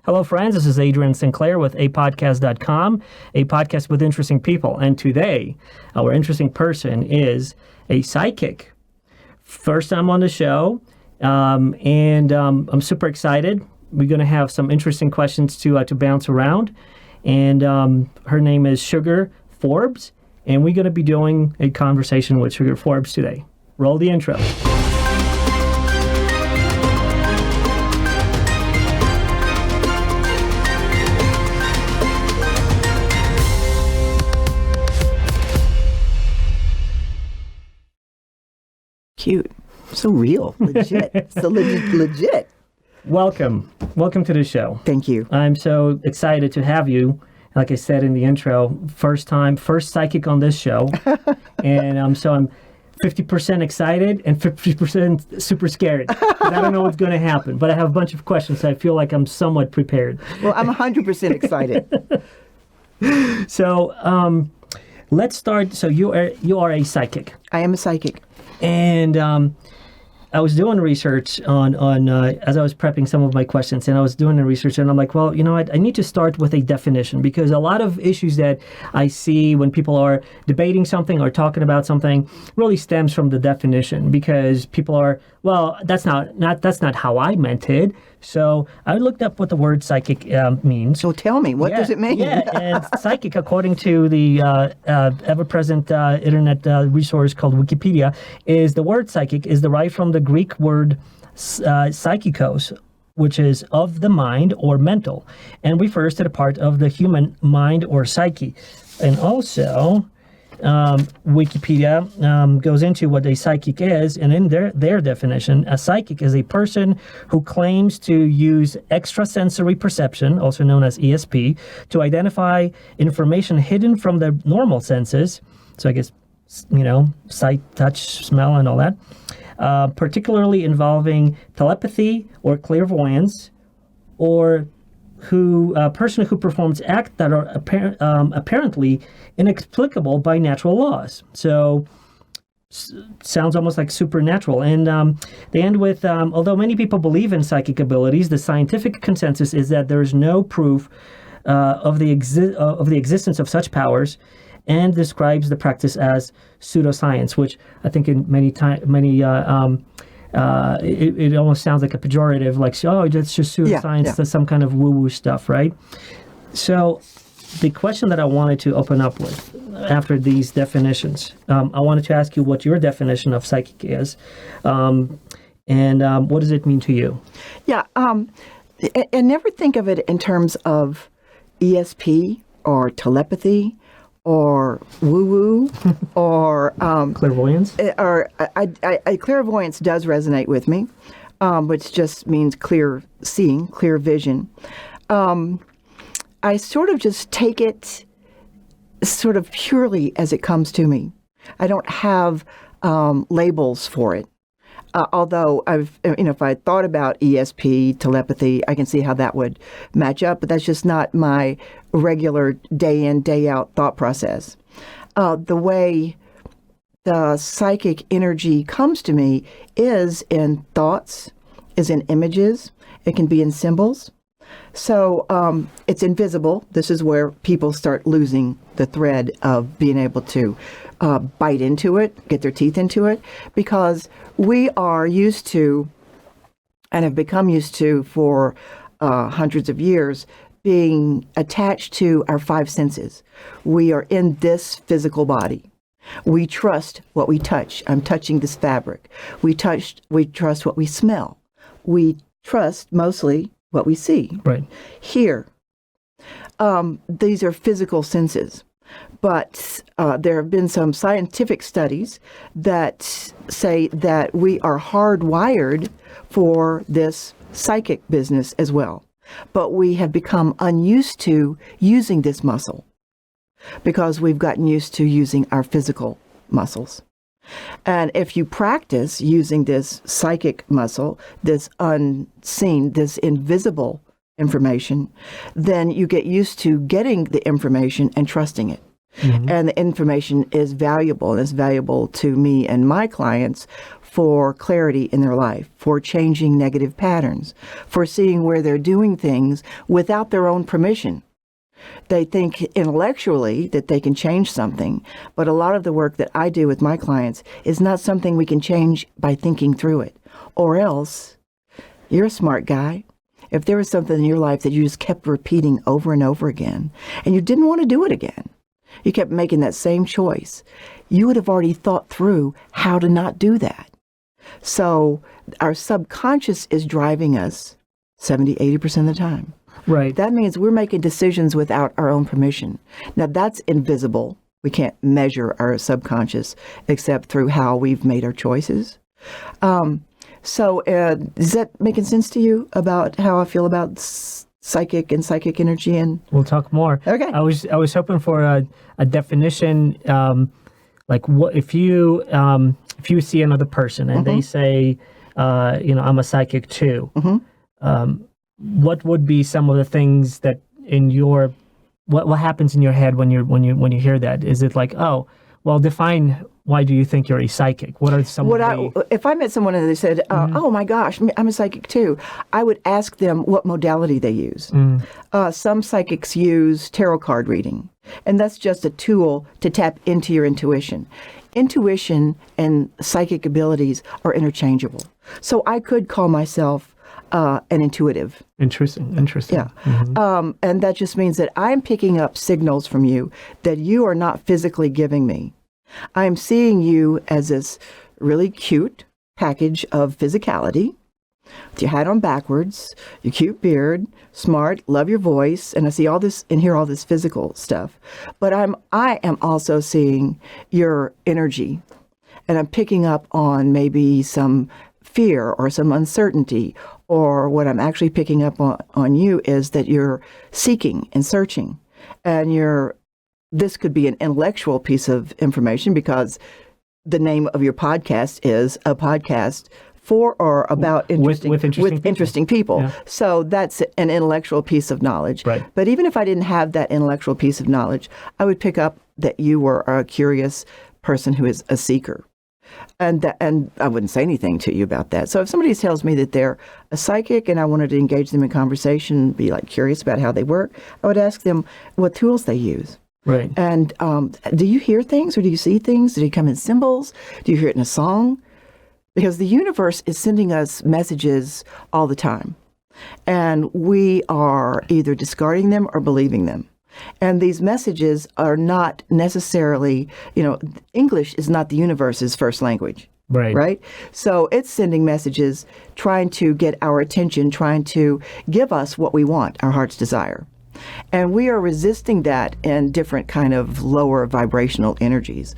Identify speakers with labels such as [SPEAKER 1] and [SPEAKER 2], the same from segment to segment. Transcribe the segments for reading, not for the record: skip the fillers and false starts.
[SPEAKER 1] Hello, friends. This is Adrian Sinclair with Apodcast.com, a podcast with interesting people. And today, our interesting person is a psychic. First time on the show, and I'm super excited. We're going to have some interesting questions to bounce around. And her name is Sugar Forbes, and we're going to be doing a conversation with Sugar Forbes today. Roll the intro.
[SPEAKER 2] Cute. So real. Legit. So legit.
[SPEAKER 1] Welcome to the show.
[SPEAKER 2] Thank you.
[SPEAKER 1] I'm so excited to have you. Like I said in the intro, first psychic on this show. And I'm 50% excited and 50% super scared. 'Cause I don't know what's going to happen, but I have a bunch of questions, so I feel like I'm somewhat prepared.
[SPEAKER 2] Well, I'm 100% excited.
[SPEAKER 1] So let's start. So you are a psychic.
[SPEAKER 2] I am a psychic.
[SPEAKER 1] And I was doing research on as I was prepping some of my questions, and I was doing the research, and I'm like, well, you know what? I need to start with a definition, because a lot of issues that I see when people are debating something or talking about something really stems from the definition, because people are, well, that's not how I meant it. So I looked up what the word psychic means.
[SPEAKER 2] So tell me, what does it mean?
[SPEAKER 1] Yeah, and psychic, according to the ever-present internet resource called Wikipedia, is the word psychic is derived from the Greek word psychikos, which is of the mind or mental, and refers to the part of the human mind or psyche. And also, Wikipedia goes into what a psychic is, and in their definition, a psychic is a person who claims to use extrasensory perception, also known as ESP, to identify information hidden from the normal senses. So I guess, sight, touch, smell, and all that. Particularly involving telepathy or clairvoyance, or a person who performs acts that are apparently inexplicable by natural laws. So sounds almost like supernatural. And they end with, although many people believe in psychic abilities, the scientific consensus is that there is no proof of the existence of such powers, and describes the practice as pseudoscience, which I think in it almost sounds like a pejorative, like, oh, that's just pseudoscience, that's some kind of woo-woo stuff, right? So the question that I wanted to open up with after these definitions, I wanted to ask you what your definition of psychic is, and what does it mean to you? Yeah,
[SPEAKER 2] I never think of it in terms of ESP or telepathy or woo-woo, or
[SPEAKER 1] clairvoyance.
[SPEAKER 2] Or clairvoyance does resonate with me, which just means clear seeing, clear vision. I sort of just take it sort of purely as it comes to me. I don't have labels for it. Although if I thought about ESP, telepathy, I can see how that would match up, but that's just not my regular day in, day out thought process. The way the psychic energy comes to me is in thoughts, is in images. It can be in symbols. So it's invisible. This is where people start losing the thread of being able to bite into it, get their teeth into it, because we are used to, and have become used to for hundreds of years, being attached to our five senses. We are in this physical body. We trust what we touch. I'm touching this fabric. We trust what we smell. We trust mostly what we see.
[SPEAKER 1] Right.
[SPEAKER 2] Here, these are physical senses. But there have been some scientific studies that say that we are hardwired for this psychic business as well. But we have become unused to using this muscle because we've gotten used to using our physical muscles. And if you practice using this psychic muscle, this unseen, this invisible information, then you get used to getting the information and trusting it. Mm-hmm. And the information is valuable, and it's valuable to me and my clients for clarity in their life, for changing negative patterns, for seeing where they're doing things without their own permission. They think intellectually that they can change something, but a lot of the work that I do with my clients is not something we can change by thinking through it. Or else, you're a smart guy. If there was something in your life that you just kept repeating over and over again, and you didn't want to do it again, you kept making that same choice, you would have already thought through how to not do that. So our subconscious is driving us 70, 80% of the time.
[SPEAKER 1] Right.
[SPEAKER 2] That means we're making decisions without our own permission. Now, that's invisible. We can't measure our subconscious except through how we've made our choices. So is that making sense to you about how I feel about psychic and psychic energy? And
[SPEAKER 1] we'll talk more.
[SPEAKER 2] Okay.
[SPEAKER 1] I was hoping for a definition, like what if you see another person and they say, I'm a psychic too. What would be some of the things that in your what happens in your head when you hear that? Is it like, oh, well, define why do you think you're a psychic? What are some
[SPEAKER 2] if I met someone and they said, oh my gosh, I'm a psychic too, I would ask them what modality they use. Some psychics use tarot card reading, and that's just a tool to tap into your intuition. Intuition and psychic abilities are interchangeable. So I could call myself an intuitive.
[SPEAKER 1] Interesting.
[SPEAKER 2] Yeah. And that just means that I'm picking up signals from you that you are not physically giving me. I'm seeing you as this really cute package of physicality, with your hat on backwards, your cute beard, smart, love your voice, and I see all this and hear all this physical stuff. But I am also seeing your energy, and I'm picking up on maybe some fear or some uncertainty, or what I'm actually picking up on you is that you're seeking and searching, and this could be an intellectual piece of information because the name of your podcast is a podcast for or about interesting people. Yeah. So that's an intellectual piece of knowledge.
[SPEAKER 1] Right.
[SPEAKER 2] But even if I didn't have that intellectual piece of knowledge, I would pick up that you were a curious person who is a seeker. And I wouldn't say anything to you about that. So if somebody tells me that they're a psychic and I wanted to engage them in conversation, be like curious about how they work, I would ask them what tools they use.
[SPEAKER 1] Right.
[SPEAKER 2] And do you hear things or do you see things? Do they come in symbols? Do you hear it in a song? Because the universe is sending us messages all the time. And we are either discarding them or believing them. And these messages are not necessarily, English is not the universe's first language. Right? So it's sending messages, trying to get our attention, trying to give us what we want, our heart's desire. And we are resisting that in different kind of lower vibrational energies,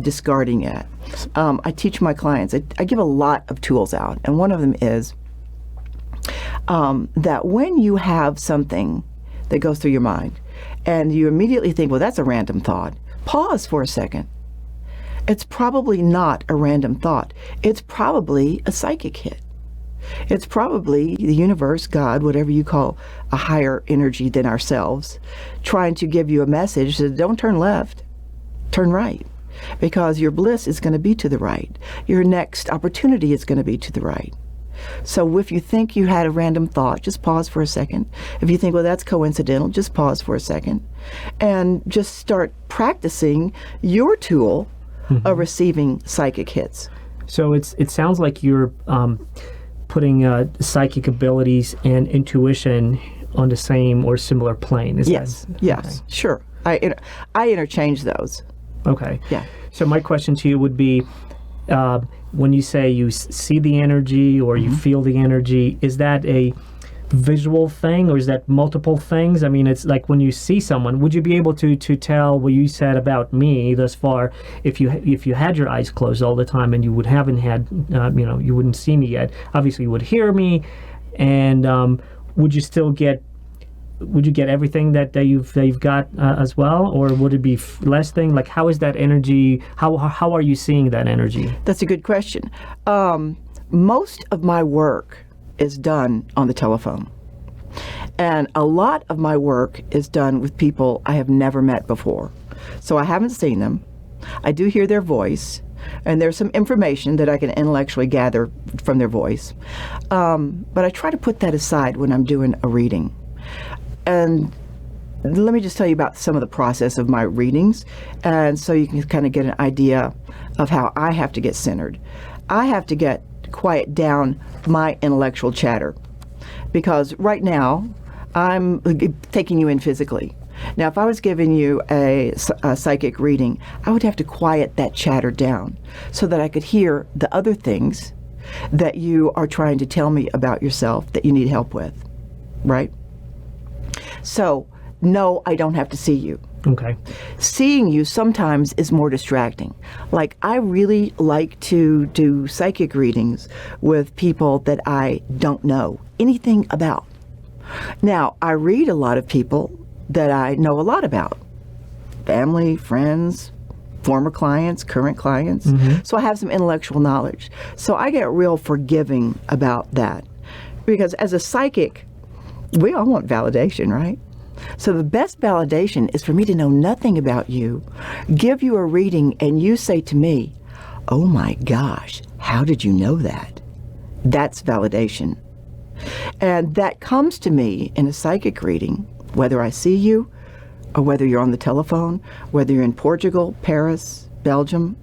[SPEAKER 2] discarding it. I teach my clients, I give a lot of tools out. And one of them is that when you have something that goes through your mind and you immediately think, well, that's a random thought, pause for a second. It's probably not a random thought. It's probably a psychic hit. It's probably the universe, God, whatever you call a higher energy than ourselves, trying to give you a message that don't turn left, turn right, because your bliss is going to be to the right. Your next opportunity is going to be to the right. So if you think you had a random thought, just pause for a second. If you think, well, that's coincidental, just pause for a second and just start practicing your tool of receiving psychic hits.
[SPEAKER 1] So it sounds like you're putting psychic abilities and intuition on the same or similar plane.
[SPEAKER 2] Yes, okay. Sure. I interchange those.
[SPEAKER 1] Okay.
[SPEAKER 2] Yeah.
[SPEAKER 1] So my question to you would be, when you say you see the energy or you feel the energy, is that a visual thing or is that multiple things? I mean, it's like when you see someone, would you be able to tell what you said about me thus far if you had your eyes closed all the time and you haven't had, you wouldn't see me yet? Obviously, you would hear me, and would you get everything that you've got as well, or would it be less thing? Like, how is that energy? How are you seeing that energy?
[SPEAKER 2] That's a good question. Most of my work is done on the telephone, and a lot of my work is done with people I have never met before. So I haven't seen them. I do hear their voice. And there's some information that I can intellectually gather from their voice. But I try to put that aside when I'm doing a reading. And let me just tell you about some of the process of my readings, and so you can kind of get an idea of how I have to get centered. I have to quiet down my intellectual chatter, because right now I'm taking you in physically. Now, if I was giving you a psychic reading, I would have to quiet that chatter down so that I could hear the other things that you are trying to tell me about yourself that you need help with, right? So, no, I don't have to see you.
[SPEAKER 1] Okay.
[SPEAKER 2] Seeing you sometimes is more distracting. Like, I really like to do psychic readings with people that I don't know anything about. Now, I read a lot of people that I know a lot about. Family, friends, former clients, current clients. Mm-hmm. So I have some intellectual knowledge. So I get real forgiving about that. Because as a psychic, we all want validation, right? So the best validation is for me to know nothing about you, give you a reading, and you say to me, "Oh my gosh, how did you know that?" That's validation. And that comes to me in a psychic reading, whether I see you or whether you're on the telephone, whether you're in Portugal, Paris, Belgium.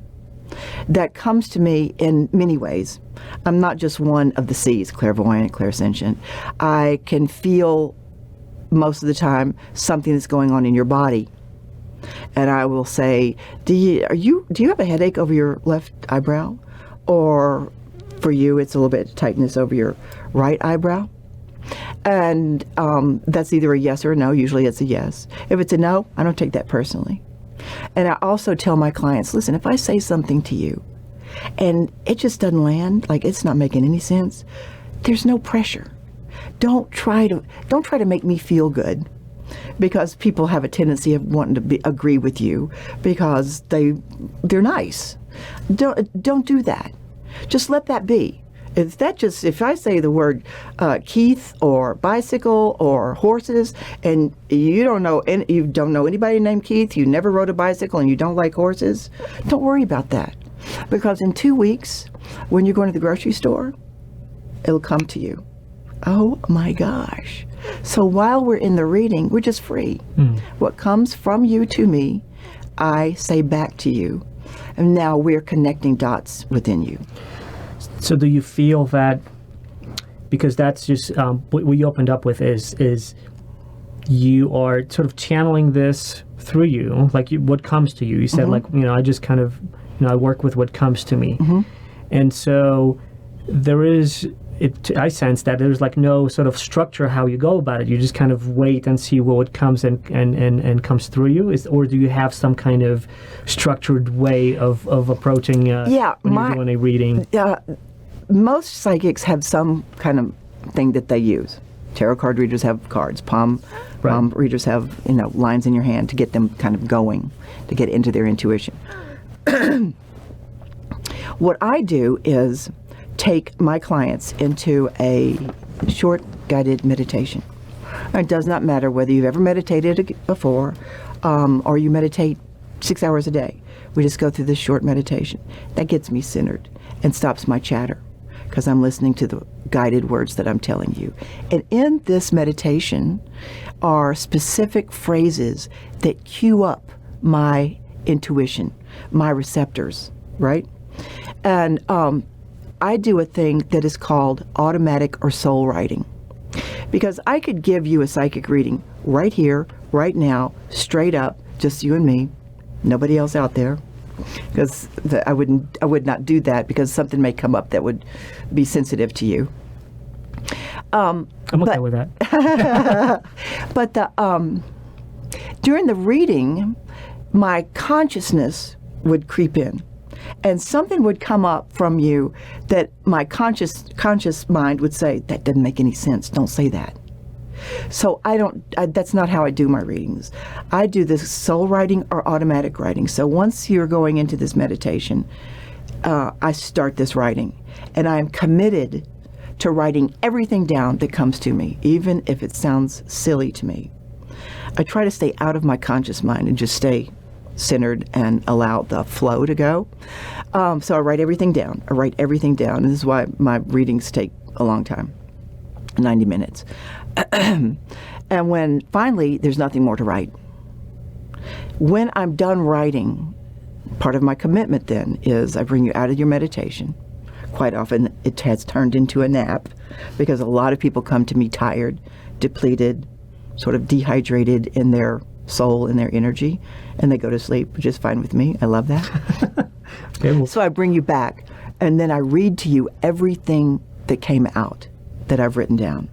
[SPEAKER 2] That comes to me in many ways. I'm not just one of the C's, clairvoyant, clairsentient. I can feel most of the time something that's going on in your body, and I will say, do you have a headache over your left eyebrow, or for you it's a little bit tightness over your right eyebrow? And that's either a yes or a no. Usually it's a yes. If it's a no, I don't take that personally. And I also tell my clients, listen, if I say something to you and it just doesn't land, like it's not making any sense, there's no pressure. Don't try to make me feel good, because people have a tendency of wanting to agree with you because they're nice. Don't do that. Just let that be. If I say the word Keith or bicycle or horses, and you don't know anybody named Keith, you never rode a bicycle, and you don't like horses, don't worry about that, because in 2 weeks, when you're going to the grocery store, it'll come to you. Oh my gosh. So while we're in the reading, we're just free. What comes from you to me, I say back to you. And now we're connecting dots within you.
[SPEAKER 1] So do you feel that, because that's just what we opened up with is you are sort of channeling this through you, like what comes to you. You said, mm-hmm. I just kind of, I work with what comes to me. Mm-hmm. And so there is, I sense that there's like no sort of structure how you go about it. You just kind of wait and see what comes and comes through you. Or do you have some kind of structured way of approaching when you're doing a reading?
[SPEAKER 2] Most psychics have some kind of thing that they use. Tarot card readers have cards. Palm readers have lines in your hand to get them kind of going, to get into their intuition. What I do is take my clients into a short guided meditation. It does not matter whether you've ever meditated before or you meditate 6 hours a day. We just go through this short meditation. That gets me centered and stops my chatter, because I'm listening to the guided words that I'm telling you. And in this meditation are specific phrases that cue up my intuition, my receptors, right? And I do a thing that is called automatic or soul writing, because I could give you a psychic reading right here, right now, straight up, just you and me, nobody else out there, because I would not do that, because something may come up that would be sensitive to you.
[SPEAKER 1] I'm okay with that.
[SPEAKER 2] But during the reading, my consciousness would creep in, and something would come up from you that my conscious mind would say, that doesn't make any sense, don't say that. So that's not how I do my readings. I do this soul writing or automatic writing. So once you're going into this meditation, I start this writing, and I am committed to writing everything down that comes to me, even if it sounds silly to me. I try to stay out of my conscious mind and just stay centered and allow the flow to go. So I write everything down. And this is why my readings take a long time, 90 minutes. And when finally there's nothing more to write, when I'm done writing, part of my commitment then is I bring you out of your meditation. Quite often it has turned into a nap because a lot of people come to me tired, depleted, sort of dehydrated in their soul and their energy, and they go to sleep, which is fine with me. I love that.
[SPEAKER 1] Okay, well,
[SPEAKER 2] So I bring you back, and then I read to you everything that came out that I've written down.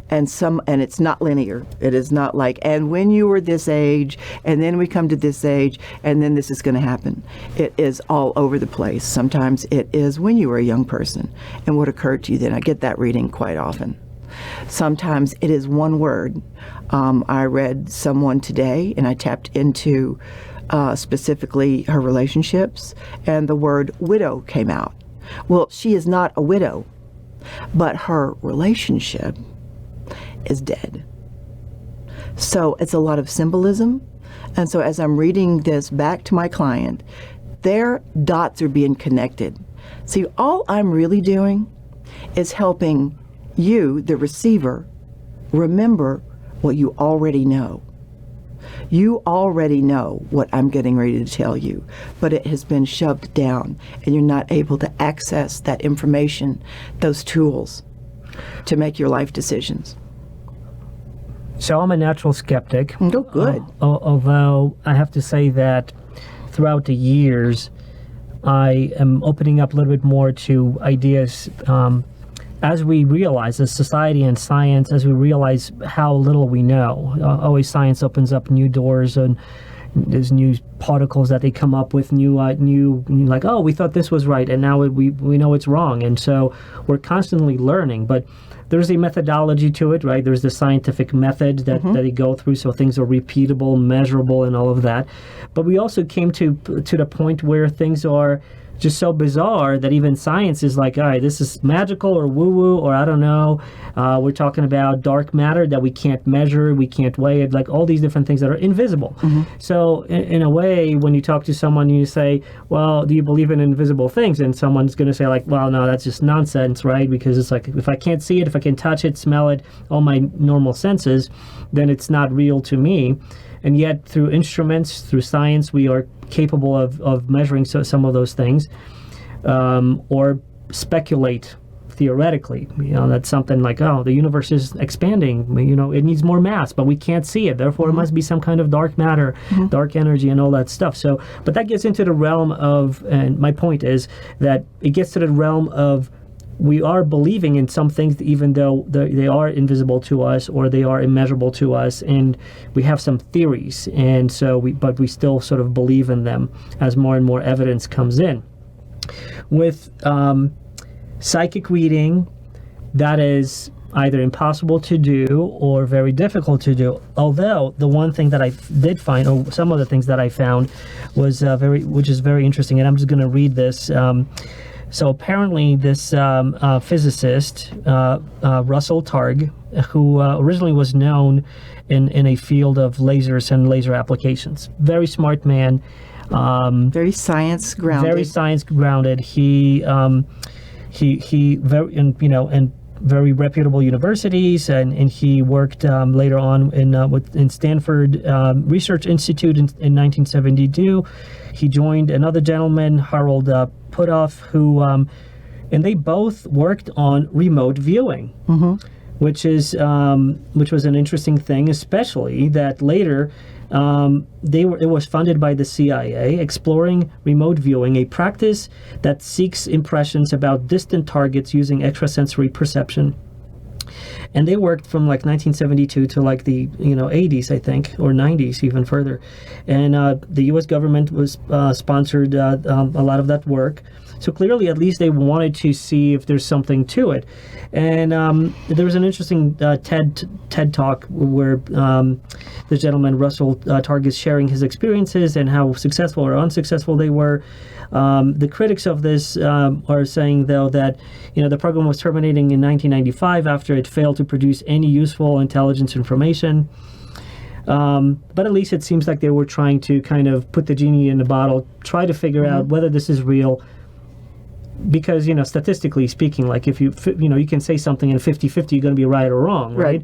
[SPEAKER 2] And it's not linear. It is not like, and when you were this age, and then we come to this age, and then this is going to happen. It is all over the place. Sometimes it is when you were a young person, and what occurred to you then. I get that reading quite often. Sometimes it is one word. I read someone today, and I tapped into specifically her relationships, and the word widow came out. Well, she is not a widow, but her relationship is dead. So it's a lot of symbolism. And so as I'm reading this back to my client, their dots are being connected. See, all I'm really doing is helping you, the receiver, remember what you already know. You already know what I'm getting ready to tell you, but it has been shoved down, and you're not able to access that information, those tools, to make your life decisions.
[SPEAKER 1] so I'm a natural skeptic.
[SPEAKER 2] Oh, good.
[SPEAKER 1] Although I have to say that throughout the years, I am opening up a little bit more to ideas as we realize, as society and science, as we realize how little we know. Always science opens up new doors, and there's new particles that they come up with, new like, oh, we thought this was right, and now we know it's wrong. And so we're constantly learning, but there's a methodology to it, right? There's the scientific method that they go through, so things are repeatable, measurable, and all of that. But we also came to the point where things are just so bizarre that even science is like, all right, this is magical or woo-woo, or I don't know. We're talking about dark matter that we can't measure, we can't weigh it, like all these different things that are invisible. So in a way, when you talk to someone, you say, well, do you believe in invisible things? And someone's going to say like, well, no, that's just nonsense, right? Because it's like, if I can't see it, if I can touch it, smell it, all my normal senses, then it's not real to me. And yet, through instruments, through science, we are capable of measuring some of those things, or speculate theoretically. That's something like, oh, the universe is expanding. It needs more mass, but we can't see it. Therefore, it must be some kind of dark matter, dark energy, and all that stuff. So, but that gets into the realm of, and my point is that it gets to the realm of, we are believing in some things even though they are invisible to us or they are immeasurable to us, and we have some theories, and so but we still sort of believe in them as more and more evidence comes in. With psychic reading, that is either impossible to do or very difficult to do. Although the one thing that I did find, or some of the things that I found, was which is very interesting, and I'm just going to read this. So apparently this physicist, Russell Targ, who originally was known in a field of lasers and laser applications, very smart man.
[SPEAKER 2] Very science grounded.
[SPEAKER 1] Very science grounded. He very, in very reputable universities, and he worked later on in Stanford Research Institute in 1972. He joined another gentleman, Harold Puthoff, who and they both worked on remote viewing, which was an interesting thing, especially that later it was funded by the CIA, exploring remote viewing, a practice that seeks impressions about distant targets using extrasensory perception. And they worked from like 1972 to like the 80s, I think, or 90s, even further. And the U.S. government was sponsored a lot of that work. So clearly, at least they wanted to see if there's something to it. And there was an interesting TED talk where the gentleman Russell Targ is sharing his experiences and how successful or unsuccessful they were. The critics of this are saying, though, that the program was terminating in 1995 after it failed to produce any useful intelligence information. But at least it seems like they were trying to kind of put the genie in the bottle, try to figure out whether this is real. Because, statistically speaking, like if you can say something in 50-50, you're going to be right or wrong, right?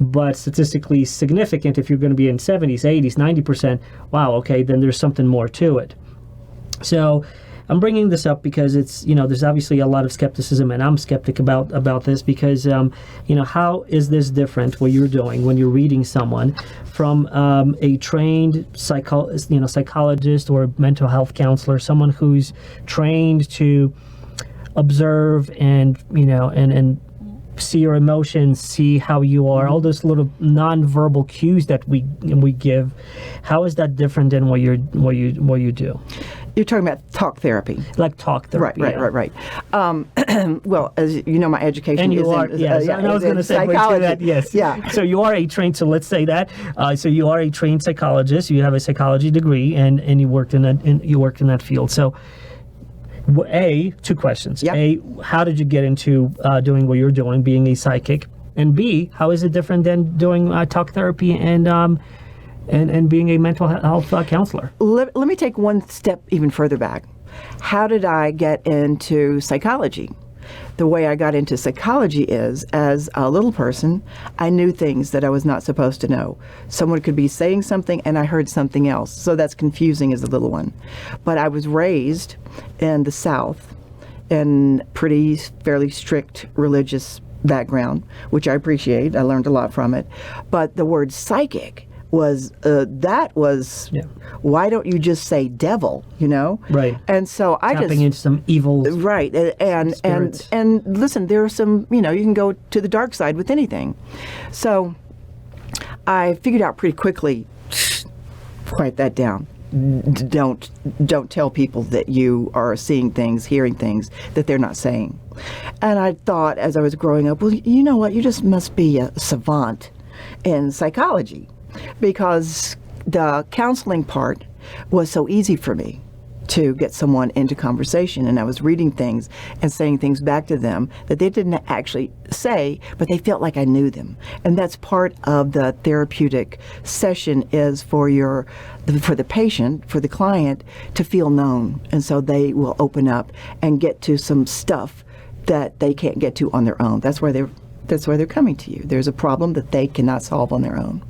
[SPEAKER 1] But statistically significant, if you're going to be in 70s, 80s, 90%, wow, okay, then there's something more to it. So I'm bringing this up because it's, there's obviously a lot of skepticism, and I'm skeptic about this because, how is this different, what you're doing when you're reading someone from a trained psychologist or mental health counselor, someone who's trained to observe and see your emotions, see how you are, all those little non-verbal cues that we give. How is that different than what you do?
[SPEAKER 2] You're talking about talk therapy.
[SPEAKER 1] Like talk therapy.
[SPEAKER 2] Right. Well, as you know, my education
[SPEAKER 1] and you
[SPEAKER 2] is
[SPEAKER 1] are,
[SPEAKER 2] in,
[SPEAKER 1] yes, I was going to say
[SPEAKER 2] psychology.
[SPEAKER 1] That, yes.
[SPEAKER 2] Yeah.
[SPEAKER 1] So you are a trained, so let's say that. So you are a trained psychologist, you have a psychology degree, and you worked in that field. So two questions.
[SPEAKER 2] Yep.
[SPEAKER 1] A, how did you get into doing what you're doing, being a psychic? And B, how is it different than doing talk therapy and being a mental health counselor?
[SPEAKER 2] Let me take one step even further back. How did I get into psychology? The way I got into psychology is, as a little person, I knew things that I was not supposed to know. Someone could be saying something and I heard something else, so that's confusing as a little one. But I was raised in the South in fairly strict religious background, which I appreciate. I learned a lot from it. But the word psychic was why don't you just say devil,
[SPEAKER 1] Right.
[SPEAKER 2] And so I
[SPEAKER 1] tapping into some evil
[SPEAKER 2] right and listen, there are some, you can go to the dark side with anything. So I figured out pretty quickly, quiet that down. Don't tell people that you are seeing things, hearing things that they're not saying. And I thought as I was growing up, well, you know what, you just must be a savant in psychology, because the counseling part was so easy for me to get someone into conversation, and I was reading things and saying things back to them that they didn't actually say, but they felt like I knew them. And that's part of the therapeutic session, is for the patient, for the client, to feel known. And so they will open up and get to some stuff that they can't get to on their own. That's why they're coming to you. There's a problem that they cannot solve on their own.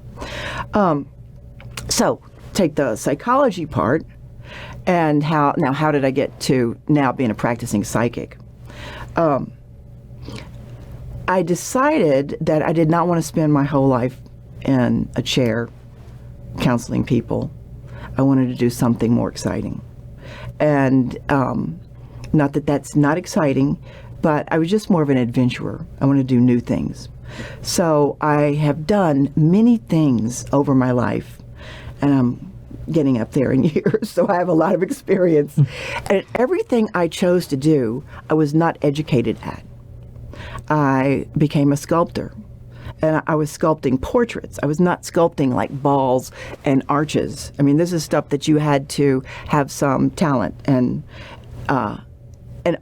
[SPEAKER 2] So take the psychology part, and how did I get to now being a practicing psychic? I decided that I did not want to spend my whole life in a chair counseling people. I wanted to do something more exciting. And not that that's not exciting, but I was just more of an adventurer. I want to do new things. So I have done many things over my life, and I'm getting up there in years, so I have a lot of experience. And everything I chose to do, I was not educated at. I became a sculptor, and I was sculpting portraits. I was not sculpting like balls and arches. I mean, this is stuff that you had to have some talent, and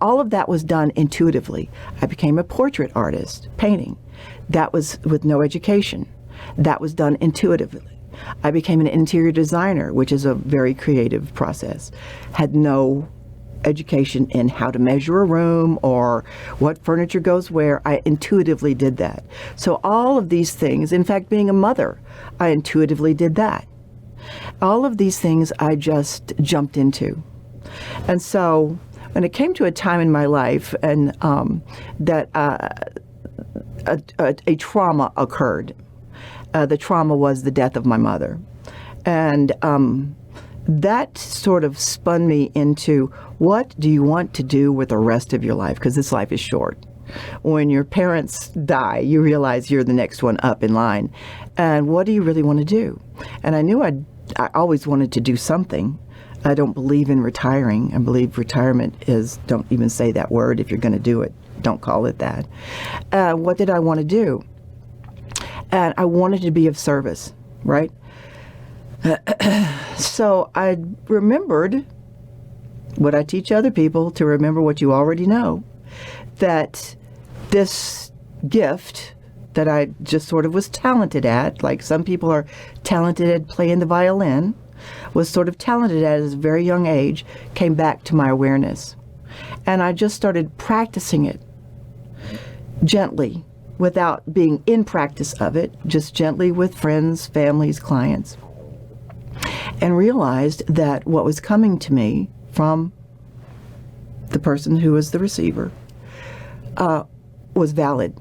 [SPEAKER 2] all of that was done intuitively. I became a portrait artist, painting. That was with no education. That was done intuitively. I became an interior designer, which is a very creative process. Had no education in how to measure a room or what furniture goes where. I intuitively did that. So all of these things, in fact, being a mother, I intuitively did that. All of these things I just jumped into. And so when it came to a time in my life and that a trauma occurred. The trauma was the death of my mother. And that sort of spun me into, what do you want to do with the rest of your life? Because this life is short. When your parents die, you realize you're the next one up in line. And what do you really want to do? And I knew I always wanted to do something. I don't believe in retiring. I believe retirement is, don't even say that word. If you're going to do it, don't call it that. What did I want to do? And I wanted to be of service, right? So I remembered what I teach other people, to remember what you already know, that this gift that I just sort of was talented at, like some people are talented at playing the violin, was sort of talented at a very young age, came back to my awareness. And I just started practicing it gently, without being in practice of it, just gently with friends, families, clients, and realized that what was coming to me from the person who was the receiver was valid.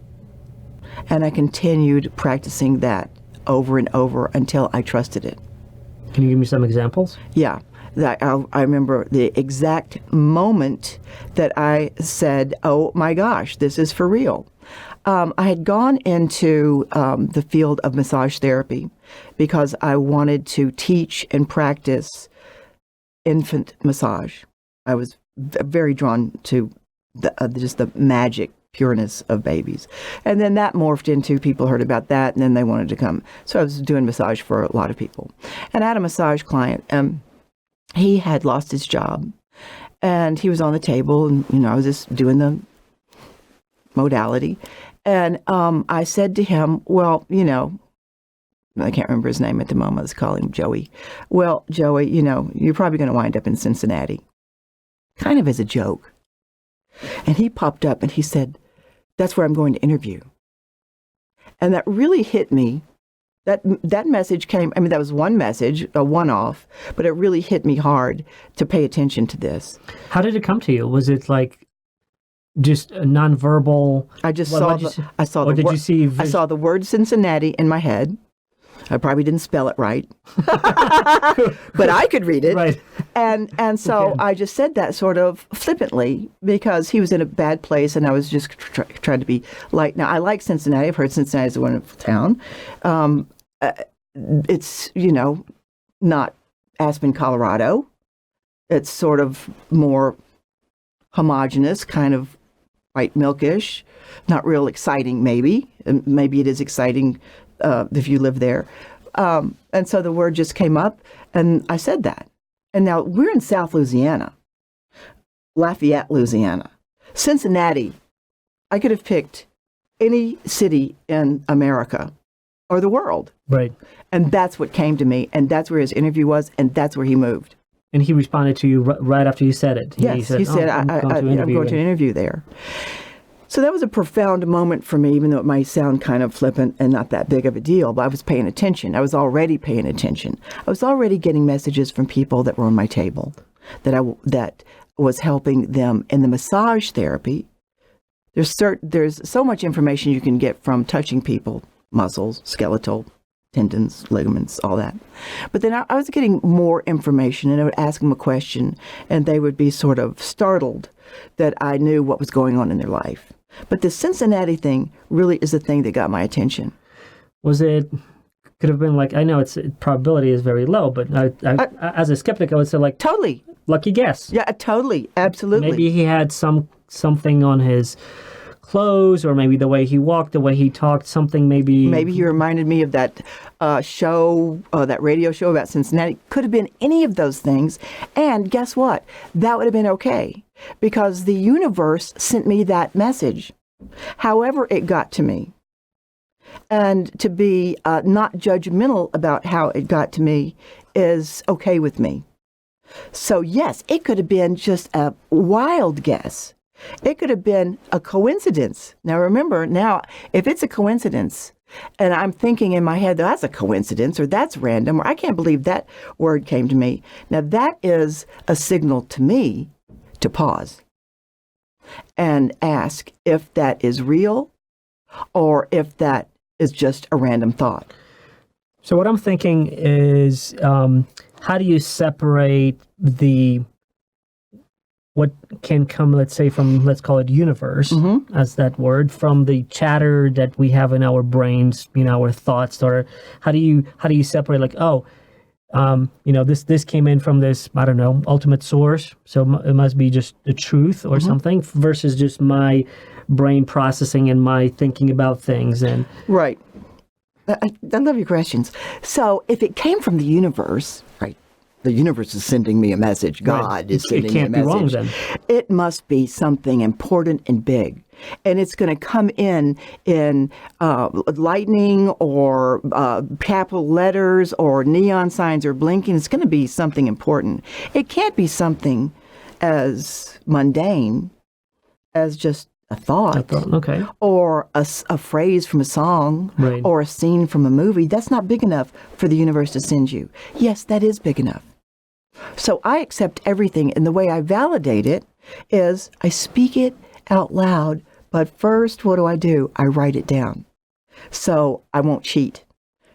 [SPEAKER 2] And I continued practicing that over and over until I trusted it.
[SPEAKER 1] Can you give me some examples?
[SPEAKER 2] Yeah. I remember the exact moment that I said, oh my gosh, this is for real. I had gone into the field of massage therapy because I wanted to teach and practice infant massage. I was very drawn to just the magic pureness of babies. And then that morphed into people heard about that, and then they wanted to come. So I was doing massage for a lot of people. And I had a massage client, he had lost his job, and he was on the table, and, I was just doing the modality. And I said to him, well, I can't remember his name at the moment. Let's call him Joey. Well, Joey, you're probably going to wind up in Cincinnati. Kind of as a joke. And he popped up and he said, that's where I'm going to interview. And that really hit me. That message came, that was one message, a one-off, but it really hit me hard to pay attention to this.
[SPEAKER 1] How did it come to you? Was it like just a nonverbal?
[SPEAKER 2] I just saw the word Cincinnati in my head. I probably didn't spell it right, but I could read it.
[SPEAKER 1] Right.
[SPEAKER 2] And so I just said that sort of flippantly because he was in a bad place, and I was just trying to be light. Now, I like Cincinnati. I've heard Cincinnati is a wonderful town. It's, not Aspen, Colorado. It's sort of more homogenous, kind of white milkish, not real exciting, maybe. Maybe it is exciting if you live there. And so the word just came up, and I said that. And now we're in South Louisiana, Lafayette, Louisiana. Cincinnati, I could have picked any city in America or the world.
[SPEAKER 1] Right.
[SPEAKER 2] And that's what came to me, and that's where his interview was, and that's where he moved.
[SPEAKER 1] And he responded to you right after you said it.
[SPEAKER 2] Yes, he said, I'm going to interview there. So that was a profound moment for me, even though it might sound kind of flippant and not that big of a deal, but I was paying attention. I was already paying attention. I was already getting messages from people that were on my table that was helping them in the massage therapy. There's so much information you can get from touching people, muscles, skeletal, tendons, ligaments, all that. But then I was getting more information, and I would ask them a question, and they would be sort of startled that I knew what was going on in their life. But the Cincinnati thing really is the thing that got my attention.
[SPEAKER 1] Was it, could have been like, I know probability is very low, but I as a skeptic, I would say like,
[SPEAKER 2] totally.
[SPEAKER 1] Lucky guess.
[SPEAKER 2] Yeah, totally. Absolutely.
[SPEAKER 1] Maybe he had something on his clothes, or maybe the way he walked, the way he talked, something maybe.
[SPEAKER 2] Maybe he reminded me of that show, that radio show about Cincinnati. Could have been any of those things. And guess what? That would have been okay, because the universe sent me that message, however it got to me. And to be not judgmental about how it got to me is okay with me. So yes, it could have been just a wild guess. It could have been a coincidence. Now remember, if it's a coincidence, and I'm thinking in my head, that's a coincidence, or that's random, or I can't believe that word came to me. Now that is a signal to me to pause and ask if that is real or if that is just a random thought.
[SPEAKER 1] So what I'm thinking is, how do you separate what can come, let's say, from, let's call it universe, as that word, from the chatter that we have in our brains, our thoughts, or how do you separate, like, this came in from this, I don't know, ultimate source, so it must be just the truth or something, versus just my brain processing and my thinking about things. And
[SPEAKER 2] right. I love your questions. So if it came from the universe, right, the universe is sending me a message. God is sending me a message.
[SPEAKER 1] It can't be wrong then.
[SPEAKER 2] It must be something important and big. And it's going to come in lightning or capital letters or neon signs or blinking. It's going to be something important. It can't be something as mundane as just a thought,
[SPEAKER 1] okay,
[SPEAKER 2] or a phrase from a song,
[SPEAKER 1] right,
[SPEAKER 2] or a scene from a movie. That's not big enough for the universe to send you. Yes, that is big enough. So I accept everything, and the way I validate it is I speak it out loud, but first, what do? I write it down. So I won't cheat,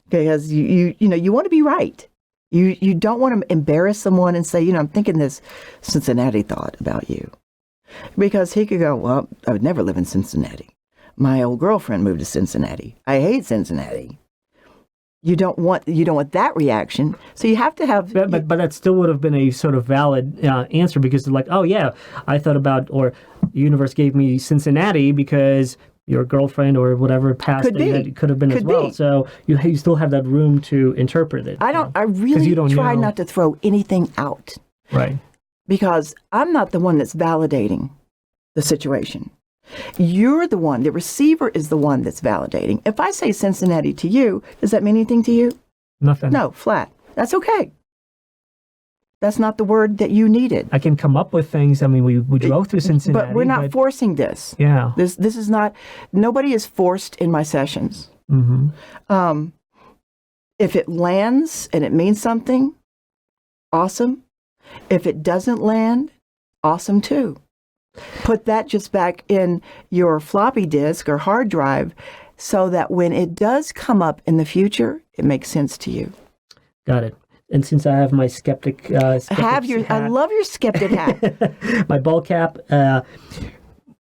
[SPEAKER 2] because you want to be right. You don't want to embarrass someone and say, I'm thinking this Cincinnati thought about you. Because he could go, well, I would never live in Cincinnati. My old girlfriend moved to Cincinnati. I hate Cincinnati. You don't want that reaction. So you have to have.
[SPEAKER 1] But that still would have been a sort of valid answer, because they're like, oh yeah, I thought about, or the universe gave me Cincinnati because your girlfriend or whatever past could have been as well. So you still have that room to interpret it.
[SPEAKER 2] I really try not to throw anything out.
[SPEAKER 1] Right.
[SPEAKER 2] Because I'm not the one that's validating the situation. You're the one, the receiver is the one that's validating. If I say Cincinnati to you, does that mean anything to you?
[SPEAKER 1] Nothing.
[SPEAKER 2] No, flat. That's okay. That's not the word that you needed.
[SPEAKER 1] I can come up with things. I mean, we drove through Cincinnati.
[SPEAKER 2] But we're not forcing this.
[SPEAKER 1] Yeah.
[SPEAKER 2] This is not, nobody is forced in my sessions.
[SPEAKER 1] Mm-hmm.
[SPEAKER 2] If it lands and it means something, awesome. If it doesn't land, awesome too. Put that just back in your floppy disk or hard drive so that when it does come up in the future, it makes sense to you.
[SPEAKER 1] Got it. And since I have my skeptic hat,
[SPEAKER 2] I love your skeptic hat.
[SPEAKER 1] My ball cap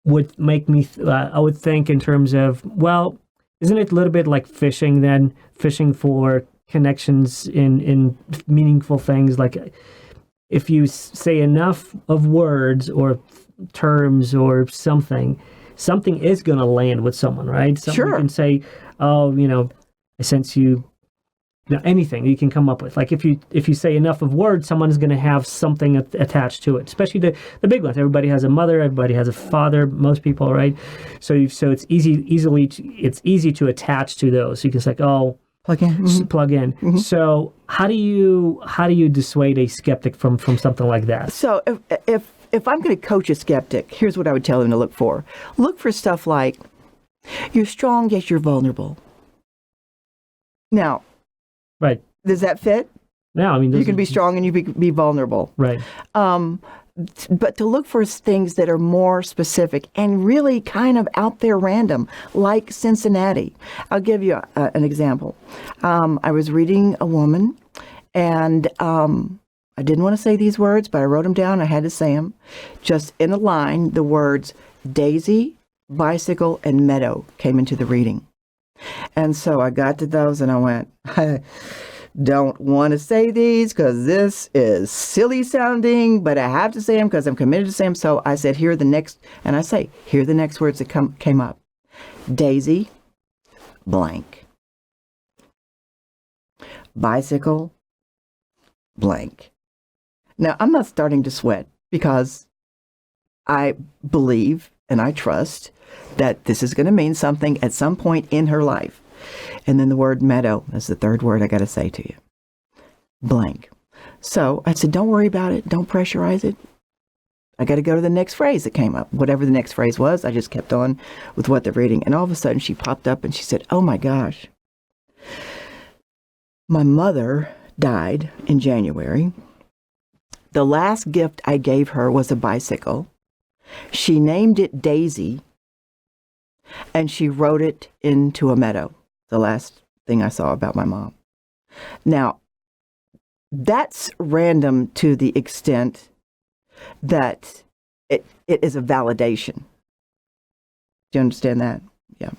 [SPEAKER 1] would make me, I would think in terms of, well, isn't it a little bit like fishing then? Fishing for connections in meaningful things, like if you say enough of words or terms or something is going to land with someone, right?
[SPEAKER 2] Sure.
[SPEAKER 1] You can say, oh, I sense you, anything you can come up with. Like if you say enough of words, someone is going to have something attached to it, especially the big ones. Everybody has a mother, everybody has a father, most people, right? So it's easy to attach to those. So you can say, oh,
[SPEAKER 2] plug in. Mm-hmm.
[SPEAKER 1] Plug in. Mm-hmm. So how do you dissuade a skeptic from something like that?
[SPEAKER 2] So if I'm going to coach a skeptic, here's what I would tell him to look for. Look for stuff like, you're strong, yet you're vulnerable. Now,
[SPEAKER 1] right.
[SPEAKER 2] Does that fit?
[SPEAKER 1] No, I mean,
[SPEAKER 2] you can be strong and you be vulnerable.
[SPEAKER 1] Right.
[SPEAKER 2] But to look for things that are more specific and really kind of out there random, like Cincinnati. I'll give you an example. I was reading a woman, and I didn't want to say these words, but I wrote them down. I had to say them. Just in a line, the words daisy, bicycle, and meadow came into the reading. And so I got to those and I went, I don't want to say these because this is silly sounding, but I have to say them because I'm committed to say them. So I said, here are the next words that came up. Daisy, blank. Bicycle, blank. Now, I'm not starting to sweat because I believe and I trust that this is going to mean something at some point in her life. And then the word meadow is the third word I got to say to you. Blank. So I said, don't worry about it. Don't pressurize it. I got to go to the next phrase that came up. Whatever the next phrase was, I just kept on with what they're reading. And all of a sudden she popped up and she said, oh my gosh. My mother died in January. The last gift I gave her was a bicycle. She named it Daisy, and she wrote it into a meadow, the last thing I saw about my mom. Now, that's random to the extent that it is a validation. Do you understand that? Yeah.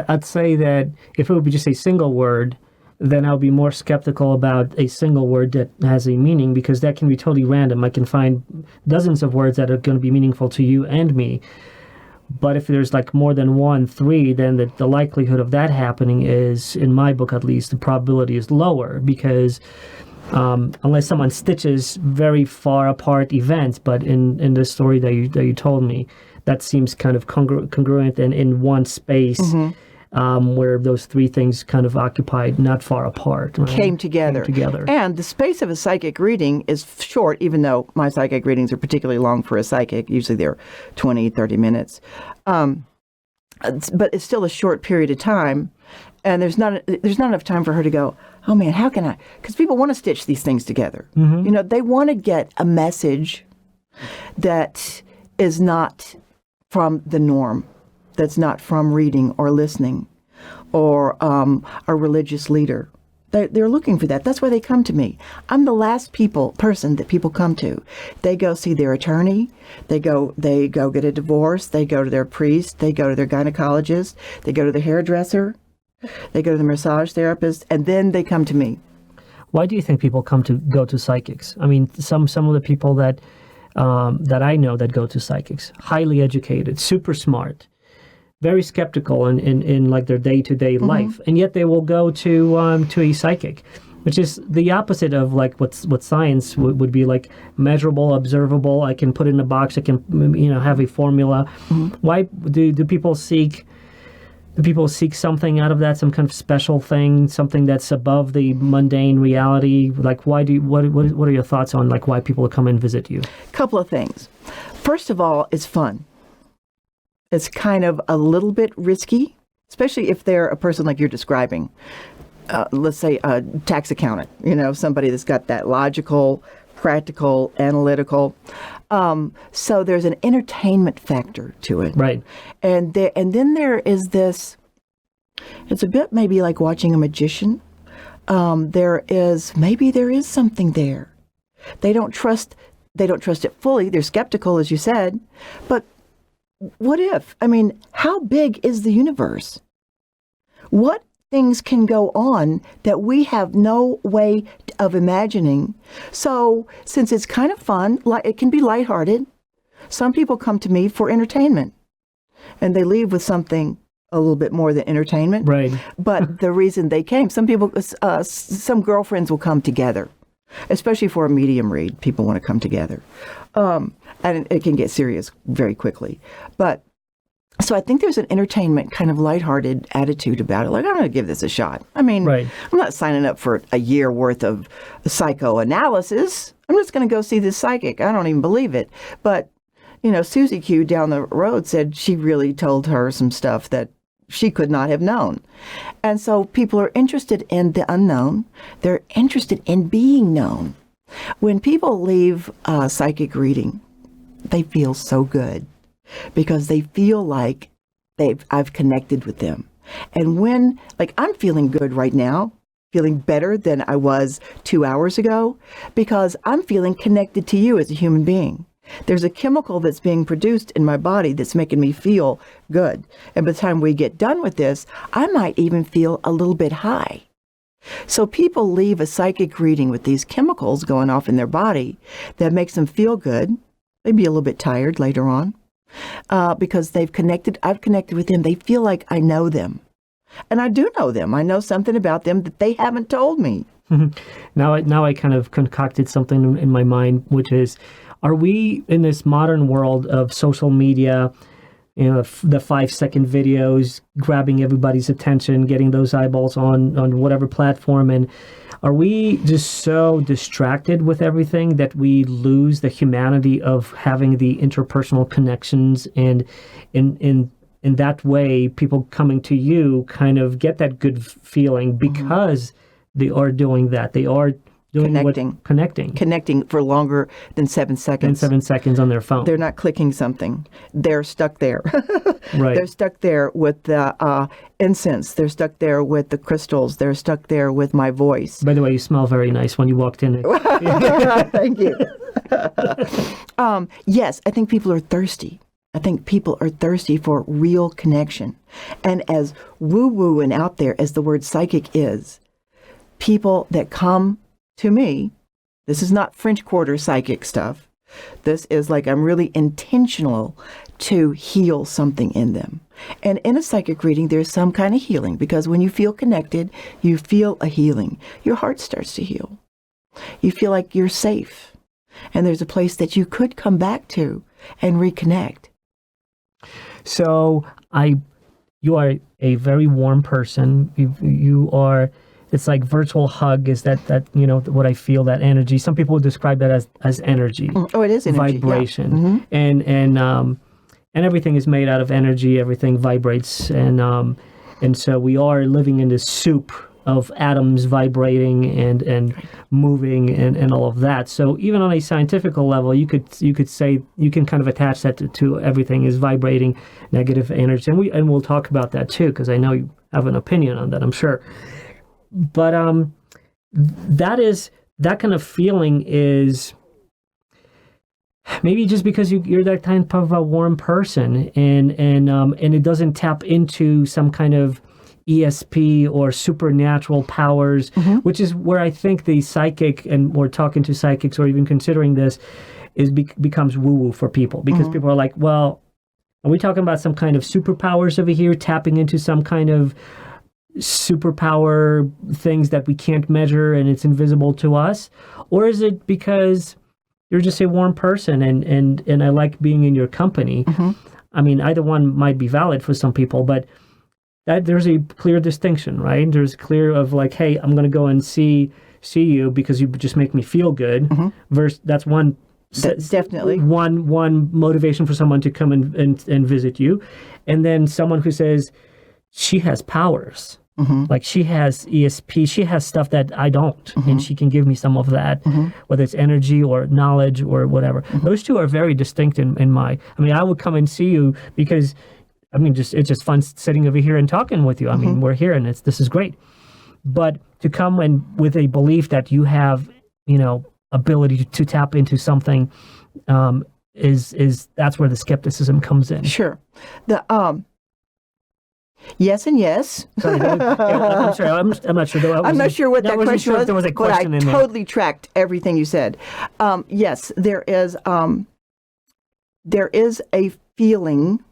[SPEAKER 1] I'd say that if it would be just a single word, then I'll be more skeptical about a single word that has a meaning, because that can be totally random. I can find dozens of words that are going to be meaningful to you and me. But if there's like more than 1, 3, then the likelihood of that happening is, in my book at least, the probability is lower, because unless someone stitches very far apart events. But in the story that you told me, that seems kind of congruent and in one space. Where those three things kind of occupied, not far apart. Right?
[SPEAKER 2] Came together. And the space of a psychic reading is short, even though my psychic readings are particularly long for a psychic. Usually they're 20, 30 minutes. But it's still a short period of time. And there's not enough time for her to go, oh man, how can I? Because people want to stitch these things together. You know, they want to get a message that is not from the norm. That's not from reading or listening or a religious leader. They're looking for that. That's why they come to me. I'm the last person that people come to. They go see their attorney. They go get a divorce. They go to their priest. They go to their gynecologist. They go to the hairdresser. They go to the massage therapist, and then they come to me.
[SPEAKER 1] Why do you think people go to psychics? I mean, some of the people that I know that go to psychics, highly educated, super smart, very skeptical in like their day-to-day life, and yet they will go to a psychic, which is the opposite of like what science would be like, measurable, observable. I can put it in a box. I can have a formula. Why do people seek? Do people seek something out of that, some kind of special thing, something that's above the mundane reality? Like, what are your thoughts on like why people come and visit you?
[SPEAKER 2] Couple of things. First of all, it's fun. It's kind of a little bit risky, especially if they're a person like you're describing. Let's say a tax accountant, somebody that's got that logical, practical, analytical. So there's an entertainment factor to it.
[SPEAKER 1] Right.
[SPEAKER 2] And then there is this, it's a bit maybe like watching a magician. There is something there. They don't trust it fully. They're skeptical, as you said, but what if? I mean, how big is the universe? What things can go on that we have no way of imagining? So, since it's kind of fun, it can be lighthearted. Some people come to me for entertainment, and they leave with something a little bit more than entertainment.
[SPEAKER 1] Right.
[SPEAKER 2] But the reason they came, some girlfriends will come together, especially for a medium read. People want to come together. And it can get serious very quickly. But so I think there's an entertainment kind of lighthearted attitude about it. Like, I'm going to give this a shot. I mean, right. I'm not signing up for a year worth of psychoanalysis. I'm just going to go see this psychic. I don't even believe it. But, Susie Q down the road said she really told her some stuff that she could not have known. And so people are interested in the unknown. They're interested in being known. When people leave a psychic reading, they feel so good because they feel like I've connected with them. And when, like, I'm feeling good right now, feeling better than I was 2 hours ago, because I'm feeling connected to you as a human being. There's a chemical that's being produced in my body that's making me feel good. And by the time we get done with this, I might even feel a little bit high. So people leave a psychic reading with these chemicals going off in their body that makes them feel good. They'd be a little bit tired later on because I've connected with them. They feel like I know them. And I do know them. I know something about them that they haven't told me.
[SPEAKER 1] Now I kind of concocted something in my mind, which is, are we in this modern world of social media, the 5-second videos, grabbing everybody's attention, getting those eyeballs on whatever platform, and are we just so distracted with everything that we lose the humanity of having the interpersonal connections, and in that way, people coming to you kind of get that good feeling because they are doing that. They are doing connecting for longer than 7 seconds. 7 seconds on their phone.
[SPEAKER 2] They're not clicking something. They're stuck there.
[SPEAKER 1] Right.
[SPEAKER 2] They're stuck there with the incense. They're stuck there with the crystals. They're stuck there with my voice.
[SPEAKER 1] By the way, you smell very nice when you walked in.
[SPEAKER 2] Thank you. Yes, I think people are thirsty. I think people are thirsty for real connection. And as woo-woo and out there as the word psychic is, people that come to me, this is not French Quarter psychic stuff. This is like I'm really intentional to heal something in them. And in a psychic reading, there's some kind of healing because when you feel connected, you feel a healing. Your heart starts to heal. You feel like you're safe. And there's a place that you could come back to and reconnect.
[SPEAKER 1] So you are a very warm person. You are, it's like virtual hug is that what I feel, that energy. Some people would describe that as energy.
[SPEAKER 2] Oh, it is energy.
[SPEAKER 1] Vibration. Yeah. And everything is made out of energy. Everything vibrates. And so we are living in this soup of atoms vibrating and moving and all of that. So even on a scientific level, you could say, you can kind of attach that to everything is vibrating negative energy. And we'll talk about that too, because I know you have an opinion on that, I'm sure. But that kind of feeling is maybe just because you're that type of a warm person and it doesn't tap into some kind of ESP or supernatural powers, which is where I think the psychic, and we're talking to psychics or even considering this, becomes woo-woo for people. Because people are like, well, are we talking about some kind of superpowers over here, tapping into some kind of superpower things that we can't measure and it's invisible to us? Or is it because you're just a warm person and I like being in your company? I mean, either one might be valid for some people, but that there's a clear distinction, right? There's clear of like, hey, I'm going to go and see you because you just make me feel good. Versus that's one.
[SPEAKER 2] Definitely.
[SPEAKER 1] One motivation for someone to come and visit you. And then someone who says she has powers. Like she has ESP, she has stuff that I don't, and she can give me some of that, whether it's energy or knowledge or whatever. Those two are very distinct in my, I mean, I would come and see you because, I mean, it's just fun sitting over here and talking with you. I mean, we're here and this is great. But to come and with a belief that you have, ability to tap into something, is that's where the skepticism comes in.
[SPEAKER 2] Sure. Yes and yes.
[SPEAKER 1] Sorry, I'm sorry. I'm not sure.
[SPEAKER 2] I'm not sure what that question was.
[SPEAKER 1] There was a question
[SPEAKER 2] but I totally tracked everything you said. Yes, there is a feeling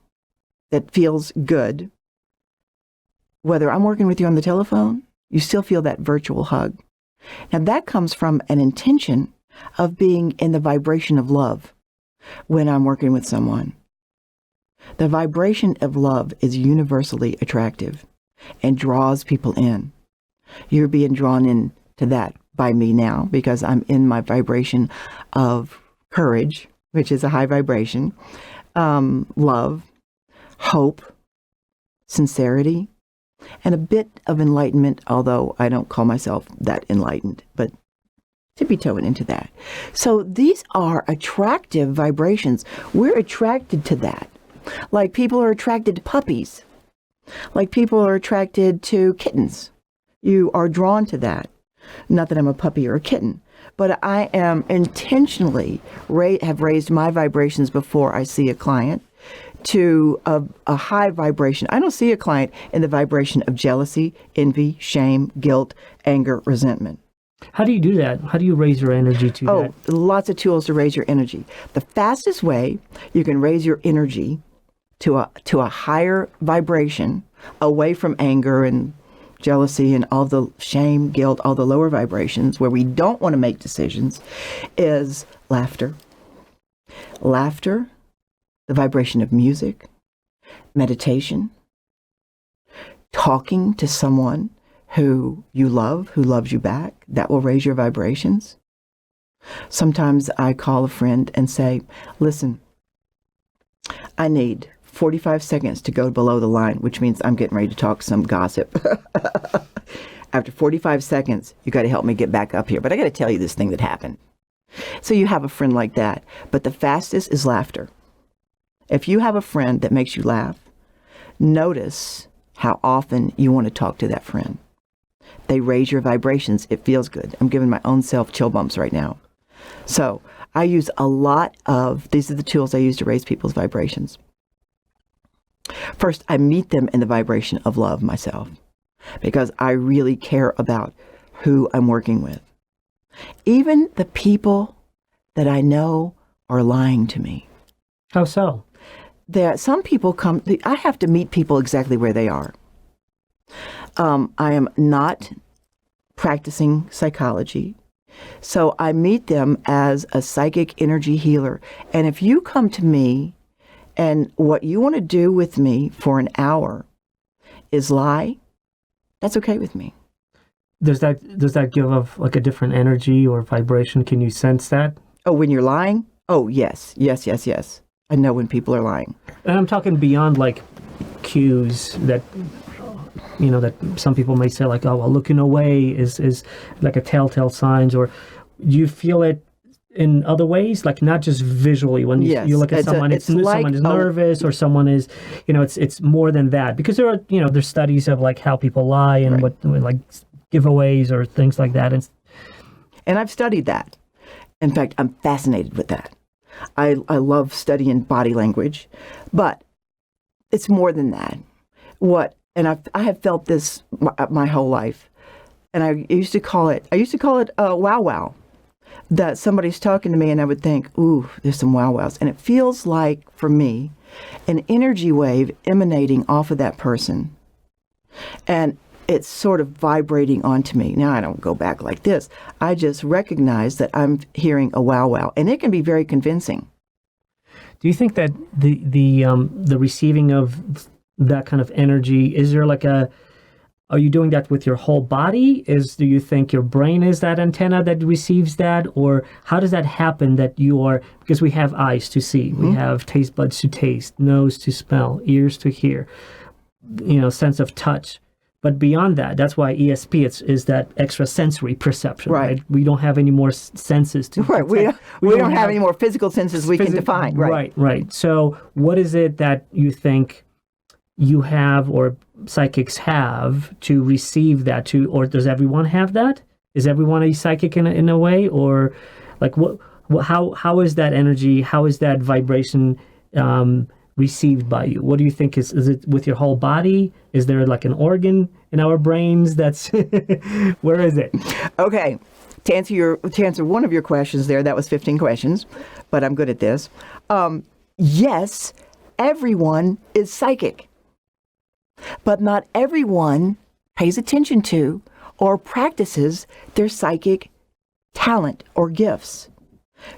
[SPEAKER 2] that feels good. Whether I'm working with you on the telephone, you still feel that virtual hug. Now that comes from an intention of being in the vibration of love when I'm working with someone. The vibration of love is universally attractive and draws people in. You're being drawn into that by me now because I'm in my vibration of courage, which is a high vibration, love, hope, sincerity, and a bit of enlightenment, although I don't call myself that enlightened, but tippy-toeing into that. So these are attractive vibrations. We're attracted to that. Like people are attracted to puppies. Like people are attracted to kittens. You are drawn to that. Not that I'm a puppy or a kitten, but I am intentionally have raised my vibrations before I see a client to a high vibration. I don't see a client in the vibration of jealousy, envy, shame, guilt, anger, resentment.
[SPEAKER 1] How do you do that? How do you raise your energy to that?
[SPEAKER 2] Oh, lots of tools to raise your energy. The fastest way you can raise your energy to a higher vibration, away from anger and jealousy and all the shame, guilt, all the lower vibrations where we don't want to make decisions, is laughter. Laughter, the vibration of music, meditation, talking to someone who you love, who loves you back, that will raise your vibrations. Sometimes I call a friend and say, listen, I need 45 seconds to go below the line, which means I'm getting ready to talk some gossip. After 45 seconds, you got to help me get back up here. But I got to tell you this thing that happened. So you have a friend like that. But the fastest is laughter. If you have a friend that makes you laugh, notice how often you want to talk to that friend. They raise your vibrations. It feels good. I'm giving my own self chill bumps right now. So I use a lot of, these are the tools I use to raise people's vibrations. First, I meet them in the vibration of love myself because I really care about who I'm working with. Even the people that I know are lying to me.
[SPEAKER 1] How so?
[SPEAKER 2] Some people I have to meet people exactly where they are. I am not practicing psychology So I meet them as a psychic energy healer. And if you come to me and what you want to do with me for an hour is lie, that's okay with me.
[SPEAKER 1] Does that give off like a different energy or vibration? Can you sense that?
[SPEAKER 2] Oh, when you're lying? Oh, yes. I know when people are lying.
[SPEAKER 1] And I'm talking beyond like cues that, that some people may say like, oh, well, looking away is like a telltale signs, or do you feel it in other ways, like not just visually when you look at someone, someone is nervous or someone is, it's more than that, because there are, there's studies of like how people lie and what like giveaways or things like that.
[SPEAKER 2] And I've studied that. In fact, I'm fascinated with that. I love studying body language, but it's more than that. I have felt this my whole life, and I used to call it wow wow. That somebody's talking to me, and I would think, ooh, there's some wow wows, and it feels like for me, an energy wave emanating off of that person, and it's sort of vibrating onto me. Now, I don't go back like this. I just recognize that I'm hearing a wow wow, and it can be very convincing.
[SPEAKER 1] Do you think that the receiving of that kind of energy, is there like are you doing that with your whole body? Do you think your brain is that antenna that receives that? Or how does that happen that because we have eyes to see, we have taste buds to taste, nose to smell, ears to hear, sense of touch. But beyond that, that's why ESP is that extrasensory perception, right? We don't have any more senses to
[SPEAKER 2] Right. We don't have any more physical senses we can define.
[SPEAKER 1] Right. So what is it that you think you have or psychics have to receive that or does everyone have that? Is everyone a psychic in a way? Or like how is that energy, how is that vibration received by you? What do you think is it with your whole body? Is there like an organ in our brains that's where is it?
[SPEAKER 2] Okay. To answer one of your questions there, that was 15 questions, but I'm good at this. Yes, everyone is psychic, but not everyone pays attention to or practices their psychic talent or gifts.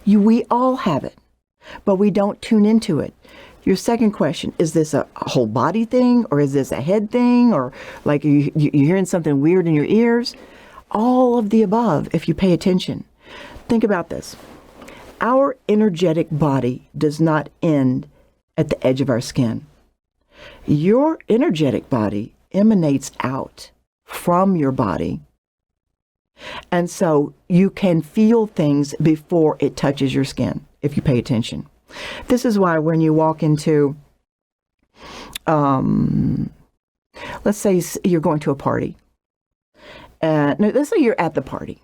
[SPEAKER 2] We all have it, but we don't tune into it. Your second question, is this a whole body thing, or is this a head thing, or like you're hearing something weird in your ears? All of the above, if you pay attention. Think about this. Our energetic body does not end at the edge of our skin. Your energetic body emanates out from your body. And so you can feel things before it touches your skin, if you pay attention. This is why when you walk into, let's say you're going to a party. Let's say you're at the party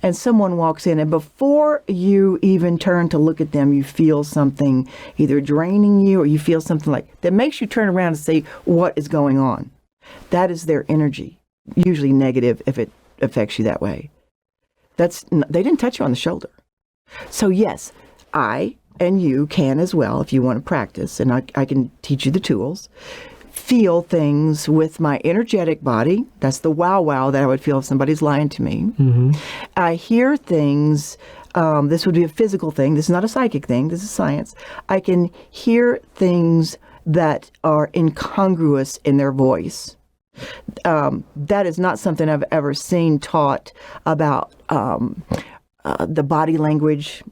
[SPEAKER 2] and someone walks in, and before you even turn to look at them, you feel something either draining you or you feel something that makes you turn around and say, what is going on? That is their energy, usually negative if it affects you that way. They didn't touch you on the shoulder. So yes, I and you can as well, if you want to practice, and I can teach you the tools, feel things with my energetic body. That's the wow wow that I would feel if somebody's lying to me. Mm-hmm. I hear things. This would be a physical thing. This is not a psychic thing. This is science. I can hear things that are incongruous in their voice. That is not something I've ever seen taught about the body language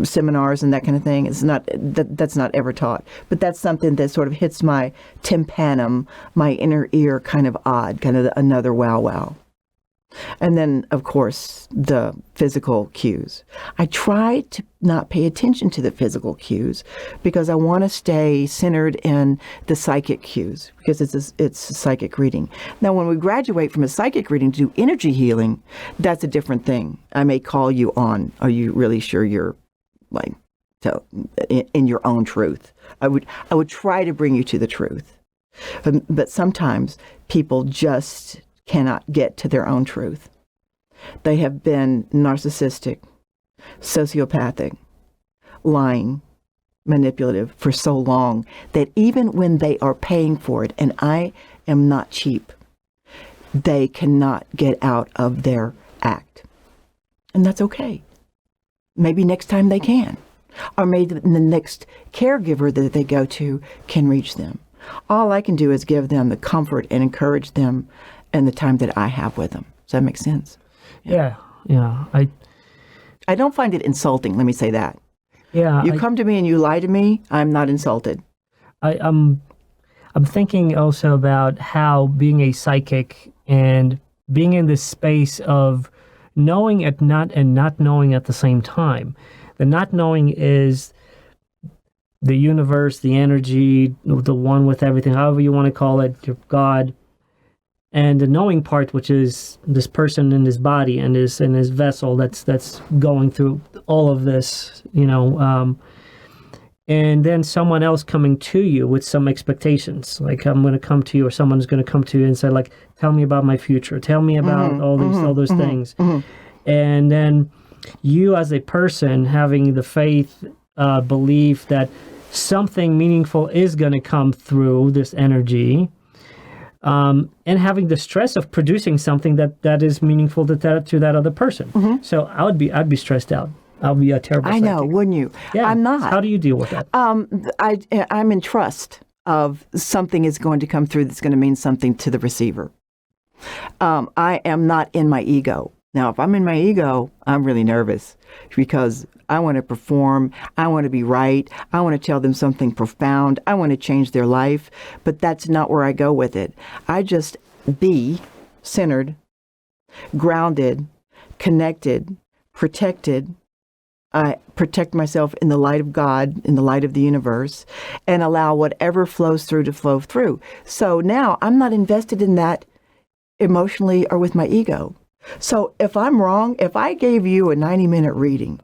[SPEAKER 2] seminars and that kind of thing. It's not that's not ever taught, but that's something that sort of hits my tympanum, my inner ear, kind of odd, kind of another wow wow. And then, of course, the physical cues. I try to not pay attention to the physical cues because I want to stay centered in the psychic cues, because it's a psychic reading. Now, when we graduate from a psychic reading to do energy healing, that's a different thing. I may call you on, are you really sure you're in your own truth? I would try to bring you to the truth. But sometimes people just cannot get to their own truth. They have been narcissistic, sociopathic, lying, manipulative for so long that even when they are paying for it, and I am not cheap, they cannot get out of their act. And that's okay. Maybe next time they can. Or maybe the next caregiver that they go to can reach them. All I can do is give them the comfort and encourage them in the time that I have with them. Does that make sense?
[SPEAKER 1] Yeah.
[SPEAKER 2] I don't find it insulting, let me say that.
[SPEAKER 1] Yeah.
[SPEAKER 2] You come to me and you lie to me, I'm not insulted.
[SPEAKER 1] I'm thinking also about how being a psychic and being in this space of knowing and not knowing at the same time. The not knowing is the universe, the energy, the one with everything, however you want to call it, your God. And the knowing part, which is this person in his body and his vessel that's going through all of this, and then someone else coming to you with some expectations. Like, I'm going to come to you, or someone's going to come to you and say, like, tell me about my future. Tell me about all those things. And then you as a person having the faith, belief that something meaningful is going to come through this energy, and having the stress of producing something that is meaningful to that other person. So I'd be stressed out. I'll be a terrible psychic.
[SPEAKER 2] I know, wouldn't you?
[SPEAKER 1] Yeah.
[SPEAKER 2] I'm not.
[SPEAKER 1] How do you deal with that?
[SPEAKER 2] I'm in trust of something is going to come through that's going to mean something to the receiver. I am not in my ego. Now, if I'm in my ego, I'm really nervous because I want to perform. I want to be right. I want to tell them something profound. I want to change their life. But that's not where I go with it. I just be centered, grounded, connected, protected. I protect myself in the light of God, in the light of the universe, and allow whatever flows through to flow through. So now I'm not invested in that emotionally or with my ego. So if I'm wrong, if I gave you a 90-minute reading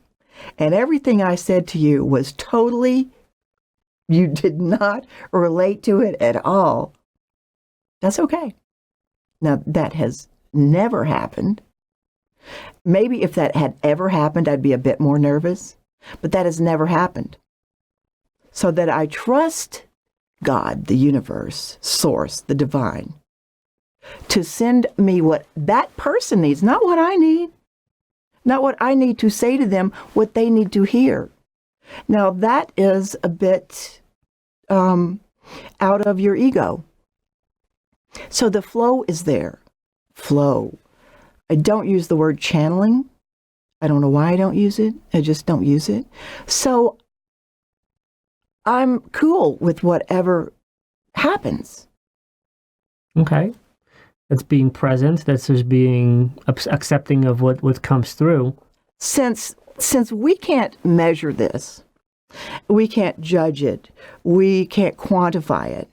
[SPEAKER 2] and everything I said to you was totally, you did not relate to it at all, that's okay. Now, that has never happened. Maybe if that had ever happened, I'd be a bit more nervous, but that has never happened. So that I trust God, the universe, source, the divine, to send me what that person needs, not what I need, not what I need to say to them, what they need to hear. Now, that is a bit out of your ego. So the flow is there. Flow. I don't use the word channeling. I don't know why I don't use it. I just don't use it. So I'm cool with whatever happens.
[SPEAKER 1] Okay. That's being present. That's just being accepting of what comes through.
[SPEAKER 2] Since we can't measure this, we can't judge it, we can't quantify it,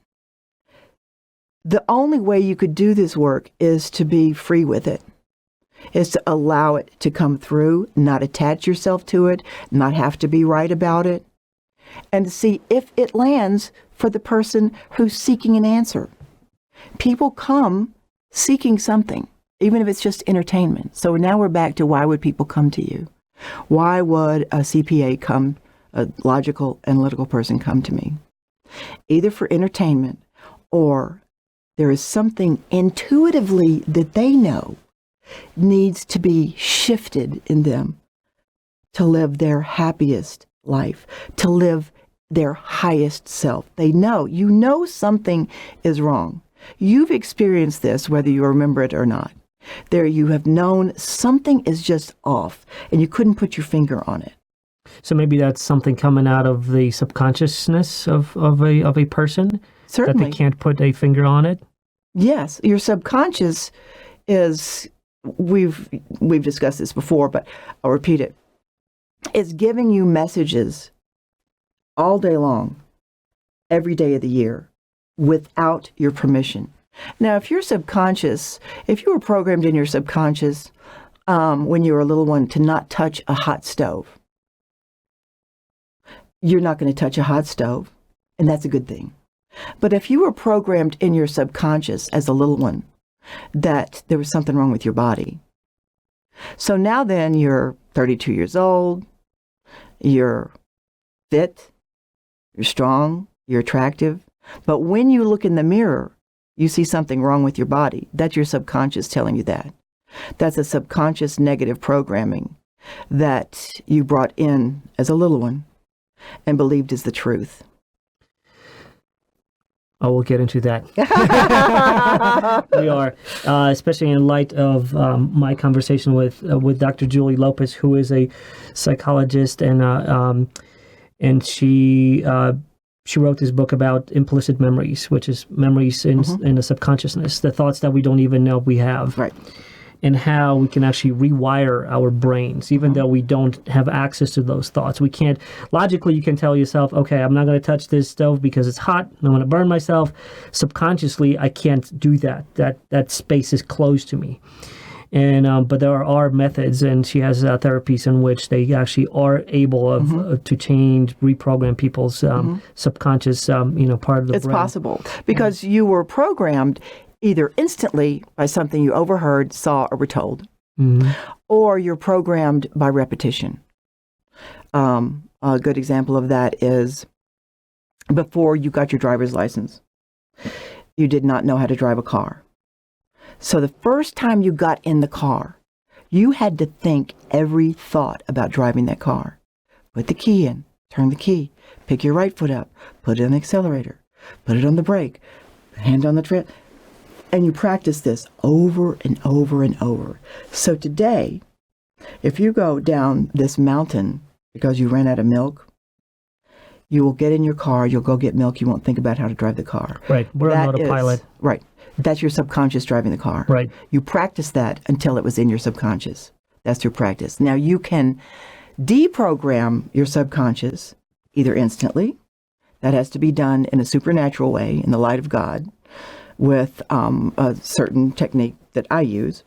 [SPEAKER 2] the only way you could do this work is to be free with it, is to allow it to come through, not attach yourself to it, not have to be right about it, and to see if it lands for the person who's seeking an answer. People come seeking something, even if it's just entertainment. So now we're back to, why would people come to you? Why would a CPA come, a logical, analytical person come to me? Either for entertainment, or there is something intuitively that they know needs to be shifted in them to live their happiest life, to live their highest self. They know, you know something is wrong. You've experienced this, whether you remember it or not. There you have known something is just off, and you couldn't put your finger on it.
[SPEAKER 1] So maybe that's something coming out of the subconsciousness of a person?
[SPEAKER 2] Certainly.
[SPEAKER 1] That they can't put a finger on it?
[SPEAKER 2] Yes. Your subconscious is, we've discussed this before, but I'll repeat it. It's giving you messages all day long, every day of the year, without your permission. Now, if your subconscious, if you were programmed in your subconscious when you were a little one to not touch a hot stove, you're not going to touch a hot stove, and that's a good thing. But if you were programmed in your subconscious as a little one that there was something wrong with your body, so now then you're 32 years old, you're fit, you're strong, you're attractive, but when you look in the mirror, you see something wrong with your body. That's your subconscious telling you that. That's a subconscious negative programming that you brought in as a little one and believed is the truth?
[SPEAKER 1] Oh, we'll get into that. We are, especially in light of my conversation with Dr. Julie Lopez, who is a psychologist, and she wrote this book about implicit memories, which is memories in the subconsciousness, the thoughts that we don't even know we have.
[SPEAKER 2] Right.
[SPEAKER 1] And how we can actually rewire our brains, even though we don't have access to those thoughts. We can't, logically, you can tell yourself, okay, I'm not going to touch this stove because it's hot, I'm going to burn myself. Subconsciously, I can't do that. That space is closed to me. And but there are methods, and she has therapies in which they actually are able to change, reprogram people's subconscious, part of the brain.
[SPEAKER 2] It's possible because you were programmed either instantly by something you overheard, saw, or were told, or you're programmed by repetition. A good example of that is before you got your driver's license, you did not know how to drive a car. So the first time you got in the car, you had to think every thought about driving that car. Put the key in, turn the key, pick your right foot up, put it on the accelerator, put it on the brake, hand on the trip. And you practice this over and over and over. So today, if you go down this mountain because you ran out of milk, you will get in your car, you'll go get milk, you won't think about how to drive the car.
[SPEAKER 1] Right. We're on autopilot.
[SPEAKER 2] Right. That's your subconscious driving the car.
[SPEAKER 1] Right.
[SPEAKER 2] You practice that until it was in your subconscious. That's through practice. Now you can deprogram your subconscious either instantly, that has to be done in a supernatural way, in the light of God, with a certain technique that I use,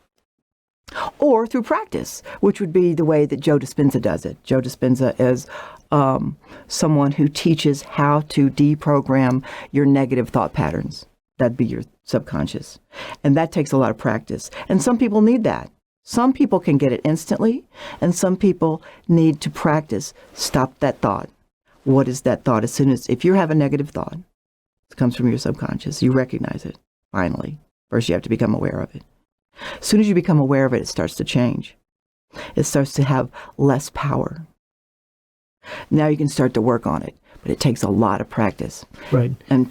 [SPEAKER 2] or through practice, which would be the way that Joe Dispenza does it. Joe Dispenza is someone who teaches how to deprogram your negative thought patterns. That'd be your subconscious. And that takes a lot of practice. And some people need that. Some people can get it instantly, and some people need to practice. Stop that thought. What is that thought? If you have a negative thought, it comes from your subconscious. You recognize it, finally. First, you have to become aware of it. As soon as you become aware of it, it starts to change. It starts to have less power. Now you can start to work on it, but it takes a lot of practice.
[SPEAKER 1] Right.
[SPEAKER 2] And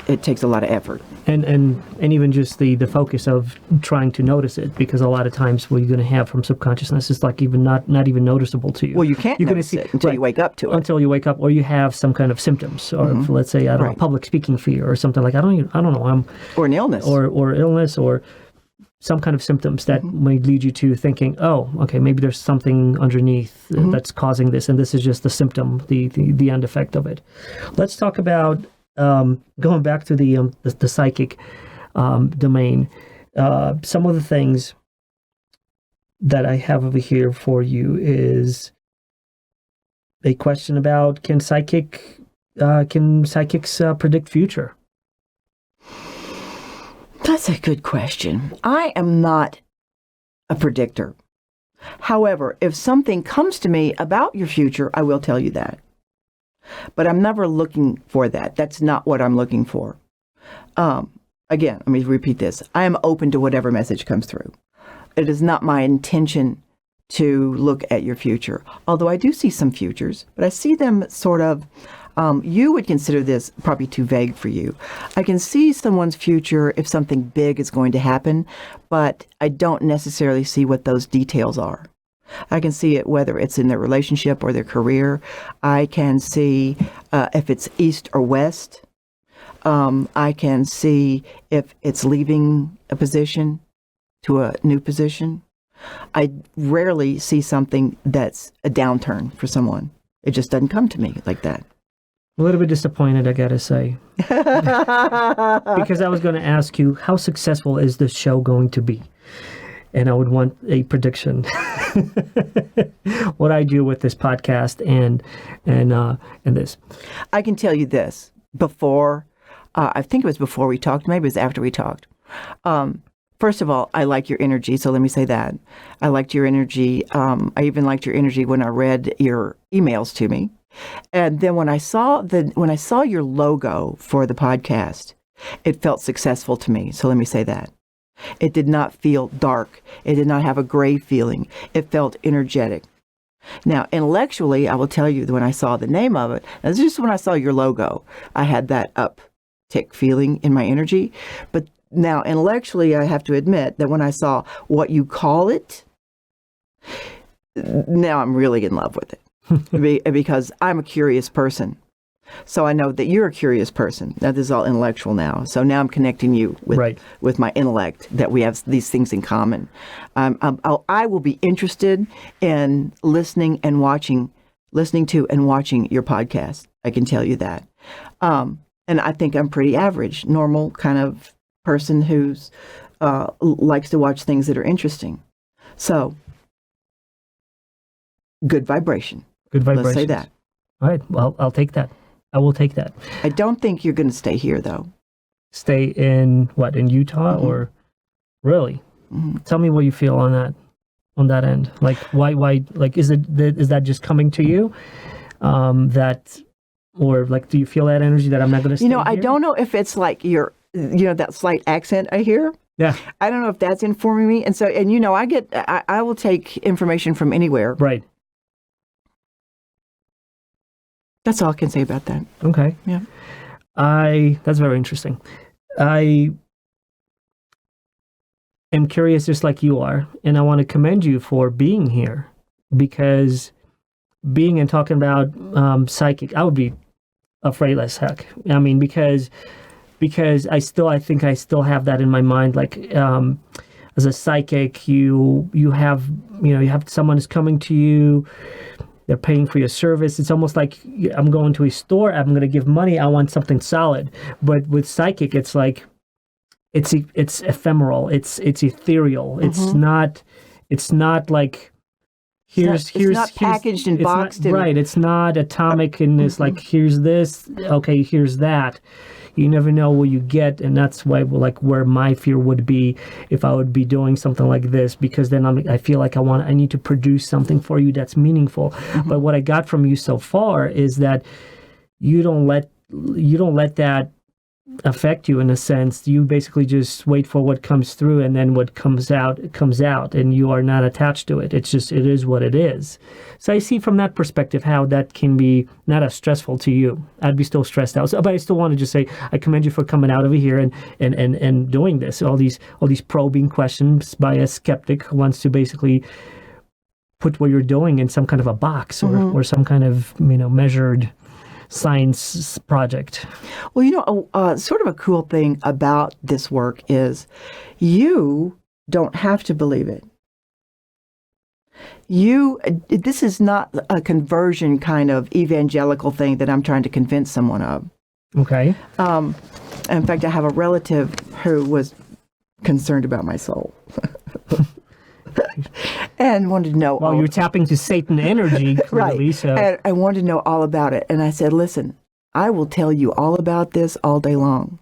[SPEAKER 2] it takes a lot of effort.
[SPEAKER 1] And even just the focus of trying to notice it, because a lot of times what you're going to have from subconsciousness is like even not even noticeable to you.
[SPEAKER 2] Well, you can't notice it until you wake up to it.
[SPEAKER 1] Until you wake up, or you have some kind of symptoms, or let's say I don't know, public speaking fear, or something like I don't know,
[SPEAKER 2] or an illness,
[SPEAKER 1] or illness, or some kind of symptoms that may lead you to thinking, oh, okay, maybe there's something underneath that's causing this, and this is just the symptom, the end effect of it. Let's talk about going back to the psychic domain. Some of the things that I have over here for you is a question about can psychics predict future?
[SPEAKER 2] That's a good question. I am not a predictor. However, if something comes to me about your future, I will tell you that. But I'm never looking for that. That's not what I'm looking for. Again, let me repeat this. I am open to whatever message comes through. It is not my intention to look at your future. Although I do see some futures, but I see them sort of, you would consider this probably too vague for you. I can see someone's future if something big is going to happen, but I don't necessarily see what those details are. I can see it whether it's in their relationship or their career. I can see if it's east or west. I can see if it's leaving a position to a new position. I rarely see something that's a downturn for someone. It just doesn't come to me like that.
[SPEAKER 1] A little bit disappointed, I gotta say. Because I was going to ask you, how successful is this show going to be? And I would want a prediction. What I do with this podcast and this.
[SPEAKER 2] I can tell you this. Before, I think it was before we talked, maybe it was after we talked. First of all, I like your energy, so let me say that. I liked your energy. I even liked your energy when I read your emails to me. And then when I saw your logo for the podcast, it felt successful to me. So let me say that. It did not feel dark. It did not have a gray feeling. It felt energetic. Now, intellectually, I will tell you that when I saw the name of it, that's just when I saw your logo, I had that uptick feeling in my energy. But now, intellectually, I have to admit that when I saw what you call it, now I'm really in love with it because I'm a curious person. So I know that you're a curious person. Now, this is all intellectual now. So now I'm connecting you with my intellect, that we have these things in common. I will be interested in listening to and watching your podcast. I can tell you that. And I think I'm pretty average, normal kind of person who's likes to watch things that are interesting. So, good vibration.
[SPEAKER 1] Good vibration.
[SPEAKER 2] Let's say that.
[SPEAKER 1] All right. Well, I'll take that. I will take that.
[SPEAKER 2] I don't think you're going to stay here, though.
[SPEAKER 1] Stay in what? In Utah, or really? Mm-hmm. Tell me what you feel on that end. Like, why? Like, is that just coming to you? Or like, do you feel that energy that I'm not going to stay here?
[SPEAKER 2] I don't know if it's like that slight accent I hear.
[SPEAKER 1] Yeah.
[SPEAKER 2] I don't know if that's informing me. And so, I will take information from anywhere.
[SPEAKER 1] Right.
[SPEAKER 2] That's all I can say about that.
[SPEAKER 1] Okay.
[SPEAKER 2] Yeah.
[SPEAKER 1] That's very interesting. I am curious just like you are, and I want to commend you for being here, because being and talking about psychic, I would be afraid as heck. I mean, because I think I still have that in my mind, like as a psychic, you have someone is coming to you. They're paying for your service. It's almost like I'm going to a store. I'm going to give money. I want something solid. But with psychic, it's like it's ephemeral. It's ethereal. Mm-hmm. It's not like here's
[SPEAKER 2] not packaged and boxed.
[SPEAKER 1] Right. It's not atomic in this. Like here's this. Okay. Here's that. You never know what you get, and that's why, like, where my fear would be if I would be doing something like this, because then I feel like I need to produce something for you that's meaningful. Mm-hmm. But what I got from you so far is that you don't let that affect you in a sense. You basically just wait for what comes through, and then what comes out, and you are not attached to it. It is what it is. So I see from that perspective how that can be not as stressful to you. I'd be still stressed out. But I still want to just say I commend you for coming out over here and doing this. All these probing questions by a skeptic who wants to basically put what you're doing in some kind of a box or some kind of measured science project.
[SPEAKER 2] Well, sort of a cool thing about this work is you don't have to believe it. This is not a conversion kind of evangelical thing that I'm trying to convince someone of.
[SPEAKER 1] Okay.
[SPEAKER 2] In fact, I have a relative who was concerned about my soul. And wanted to know.
[SPEAKER 1] Well, you're tapping to Satan energy, clearly.
[SPEAKER 2] Right.
[SPEAKER 1] So.
[SPEAKER 2] And I wanted to know all about it. And I said, listen, I will tell you all about this all day long,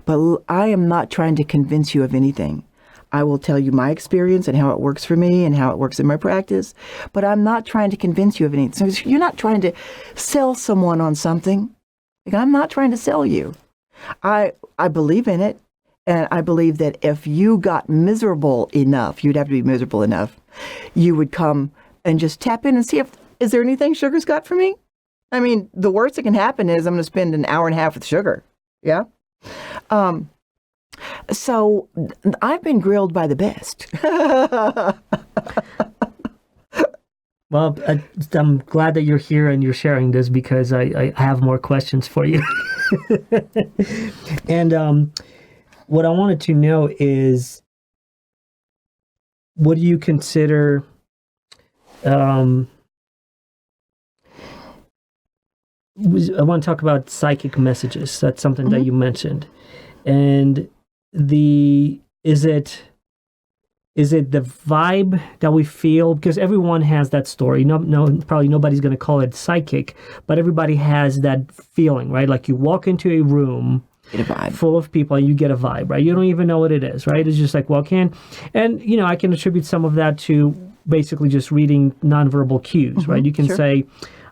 [SPEAKER 2] but I am not trying to convince you of anything. I will tell you my experience and how it works for me and how it works in my practice, but I'm not trying to convince you of anything. So you're not trying to sell someone on something. Like, I'm not trying to sell you. I believe in it. And I believe that if you got miserable enough, you'd have to be miserable enough, you would come and just tap in and see is there anything sugar's got for me? I mean, the worst that can happen is I'm going to spend an hour and a half with sugar. Yeah. So I've been grilled by the best.
[SPEAKER 1] Well, I'm glad that you're here and you're sharing this, because I have more questions for you. And, what I wanted to know is, what do you consider I want to talk about psychic messages. That's something that you mentioned. And is it the vibe that we feel? Because everyone has that story. No, probably nobody's going to call it psychic, but everybody has that feeling, right? Like you walk into a room
[SPEAKER 2] get a vibe.
[SPEAKER 1] Full of people, and you get a vibe, right? You don't even know what it is, right? It's just like walk in, and I can attribute some of that to basically just reading nonverbal cues, right? You can say,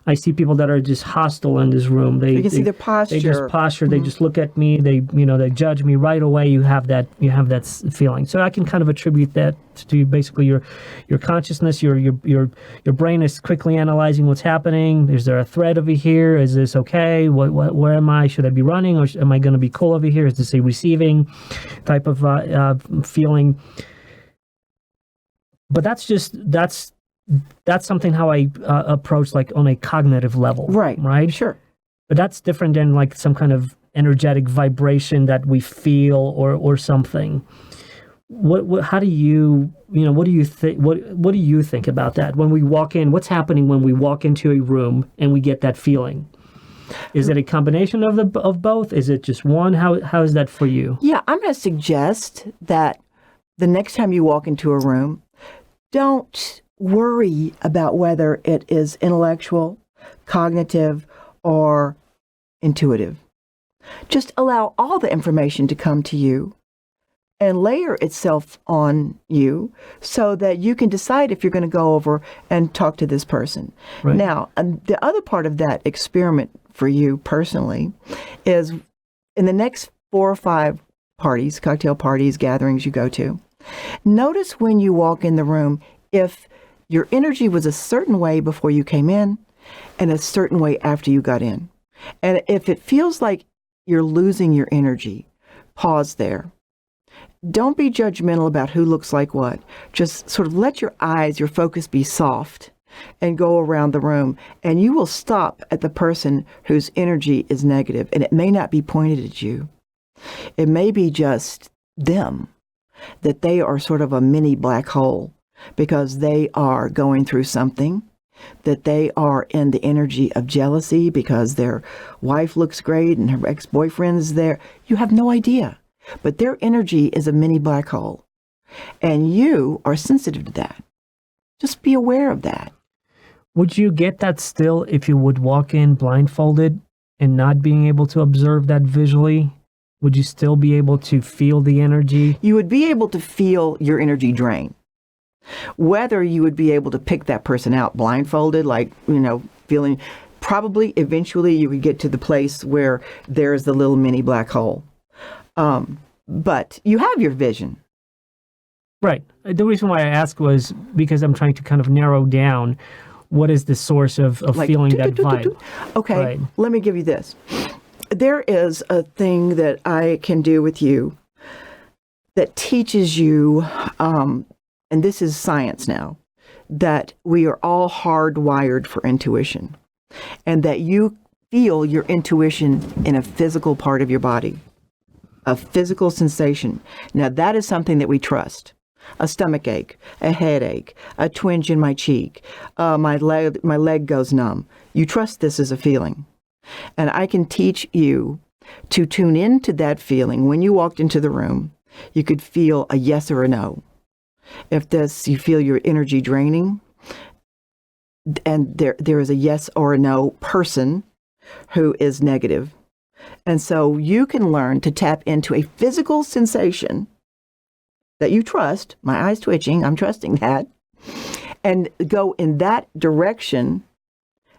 [SPEAKER 1] I see people that are just hostile in this room.
[SPEAKER 2] You can see their posture.
[SPEAKER 1] They just posture. They just look at me. They judge me right away. You have that feeling. So I can kind of attribute that to basically your consciousness. Your brain is quickly analyzing what's happening. Is there a threat over here? Is this okay? Where am I? Should I be running, or am I going to be cool over here? Is this a receiving type of feeling? But that's something how I approach, like, on a cognitive level. Right?
[SPEAKER 2] Sure.
[SPEAKER 1] But that's different than like some kind of energetic vibration that we feel or something. How do you what do you think? What do you think about that when we walk in? What's happening when we walk into a room and we get that feeling? Is it a combination of both? Is it just one? How is that for you?
[SPEAKER 2] Yeah, I'm going to suggest that the next time you walk into a room, don't worry about whether it is intellectual, cognitive, or intuitive. Just allow all the information to come to you and layer itself on you so that you can decide if you're going to go over and talk to this person.
[SPEAKER 1] Right.
[SPEAKER 2] Now, the other part of that experiment for you personally is in the next 4 or 5 parties, cocktail parties, gatherings you go to, notice when you walk in the room if your energy was a certain way before you came in and a certain way after you got in. And if it feels like you're losing your energy, pause there. Don't be judgmental about who looks like what. Just sort of let your eyes, your focus be soft and go around the room. And you will stop at the person whose energy is negative. And it may not be pointed at you. It may be just them, that they are sort of a mini black hole because they are going through something, that they are in the energy of jealousy because their wife looks great and her ex-boyfriend is there. You have no idea. But their energy is a mini black hole. And you are sensitive to that. Just be aware of that.
[SPEAKER 1] Would you get that still if you would walk in blindfolded and not being able to observe that visually? Would you still be able to feel the energy?
[SPEAKER 2] You would be able to feel your energy drain. Whether you would be able to pick that person out blindfolded, like, feeling, probably eventually you would get to the place where there's the little mini black hole. But you have your vision.
[SPEAKER 1] Right. The reason why I asked was because I'm trying to kind of narrow down what is the source of like, feeling that vibe.
[SPEAKER 2] Okay,
[SPEAKER 1] right.
[SPEAKER 2] Let me give you this. There is a thing that I can do with you that teaches you, and this is science now, that we are all hardwired for intuition, and that you feel your intuition in a physical part of your body, a physical sensation. Now, that is something that we trust. A stomach ache, a headache, a twinge in my cheek, my leg goes numb. You trust this as a feeling. And I can teach you to tune into that feeling. When you walked into the room, you could feel a yes or a no. If you feel your energy draining, and there is a yes or a no person who is negative. And so you can learn to tap into a physical sensation that you trust. My eyes twitching, I'm trusting that. And go in that direction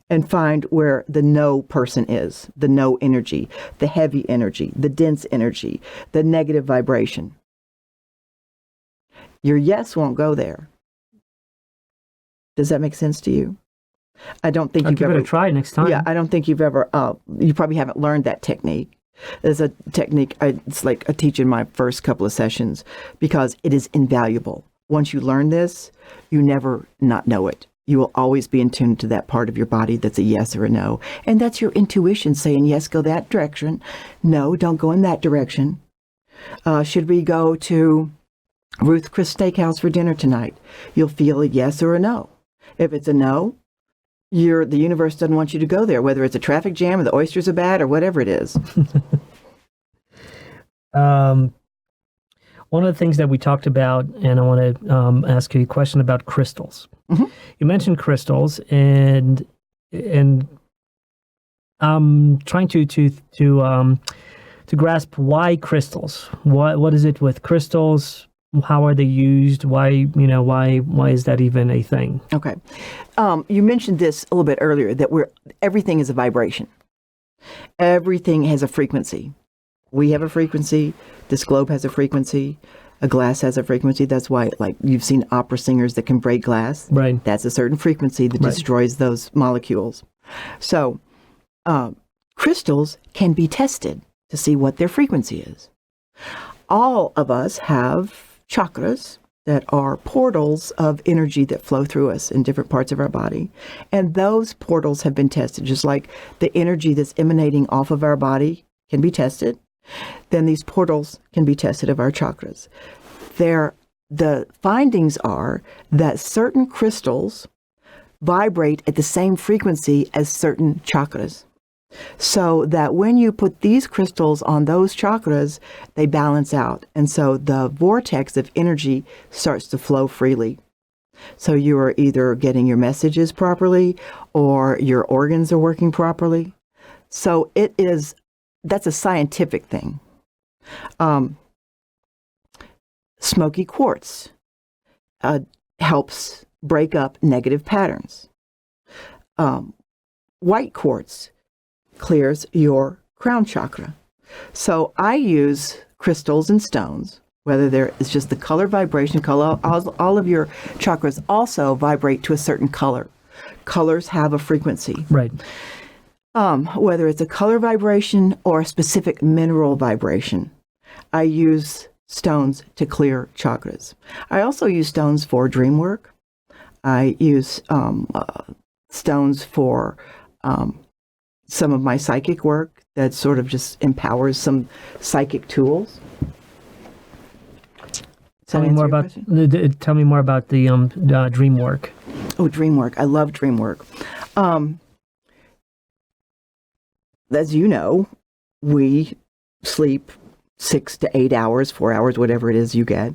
[SPEAKER 2] and find where the no person is, the no energy, the heavy energy, the dense energy, the negative vibration. Your yes won't go there. Does that make sense to you? I don't think you've ever...
[SPEAKER 1] I'll give it a try next time.
[SPEAKER 2] Yeah, I don't think you've ever... you probably haven't learned that technique. There's a technique, it's like I teach in my first couple of sessions because it is invaluable. Once you learn this, you never not know it. You will always be in tune to that part of your body that's a yes or a no. And that's your intuition saying, yes, go that direction. No, don't go in that direction. Should we go to Ruth Chris Steakhouse for dinner tonight? You'll feel a yes or a no. If it's a no, the universe doesn't want you to go there, whether it's a traffic jam or the oysters are bad or whatever it is.
[SPEAKER 1] One of the things that we talked about, and I want to ask you a question about crystals. Mm-hmm. You mentioned crystals, and I'm trying to grasp why crystals. What is it with crystals? How are they used? Why is that even a thing?
[SPEAKER 2] Okay. You mentioned this a little bit earlier, that everything is a vibration. Everything has a frequency. We have a frequency. This globe has a frequency. A glass has a frequency. That's why, like, you've seen opera singers that can break glass.
[SPEAKER 1] Right.
[SPEAKER 2] That's a certain frequency that destroys those molecules. So, crystals can be tested to see what their frequency is. All of us have chakras that are portals of energy that flow through us in different parts of our body. And those portals have been tested, just like the energy that's emanating off of our body can be tested. Then these portals can be tested of our chakras. The findings are that certain crystals vibrate at the same frequency as certain chakras. So that when you put these crystals on those chakras, they balance out. And so the vortex of energy starts to flow freely. So you are either getting your messages properly or your organs are working properly. So that's a scientific thing. Smoky quartz helps break up negative patterns. White quartz clears your crown chakra. So I use crystals and stones, whether it's just the color vibration, all of your chakras also vibrate to a certain color. Colors have a frequency.
[SPEAKER 1] Right.
[SPEAKER 2] Whether it's a color vibration or a specific mineral vibration, I use stones to clear chakras. I also use stones for dream work. I use stones for some of my psychic work that sort of just empowers some psychic tools.
[SPEAKER 1] Tell me more about the dream work.
[SPEAKER 2] Oh, dream work. I love dream work. As you know, we sleep 6 to 8 hours, 4 hours, whatever it is you get.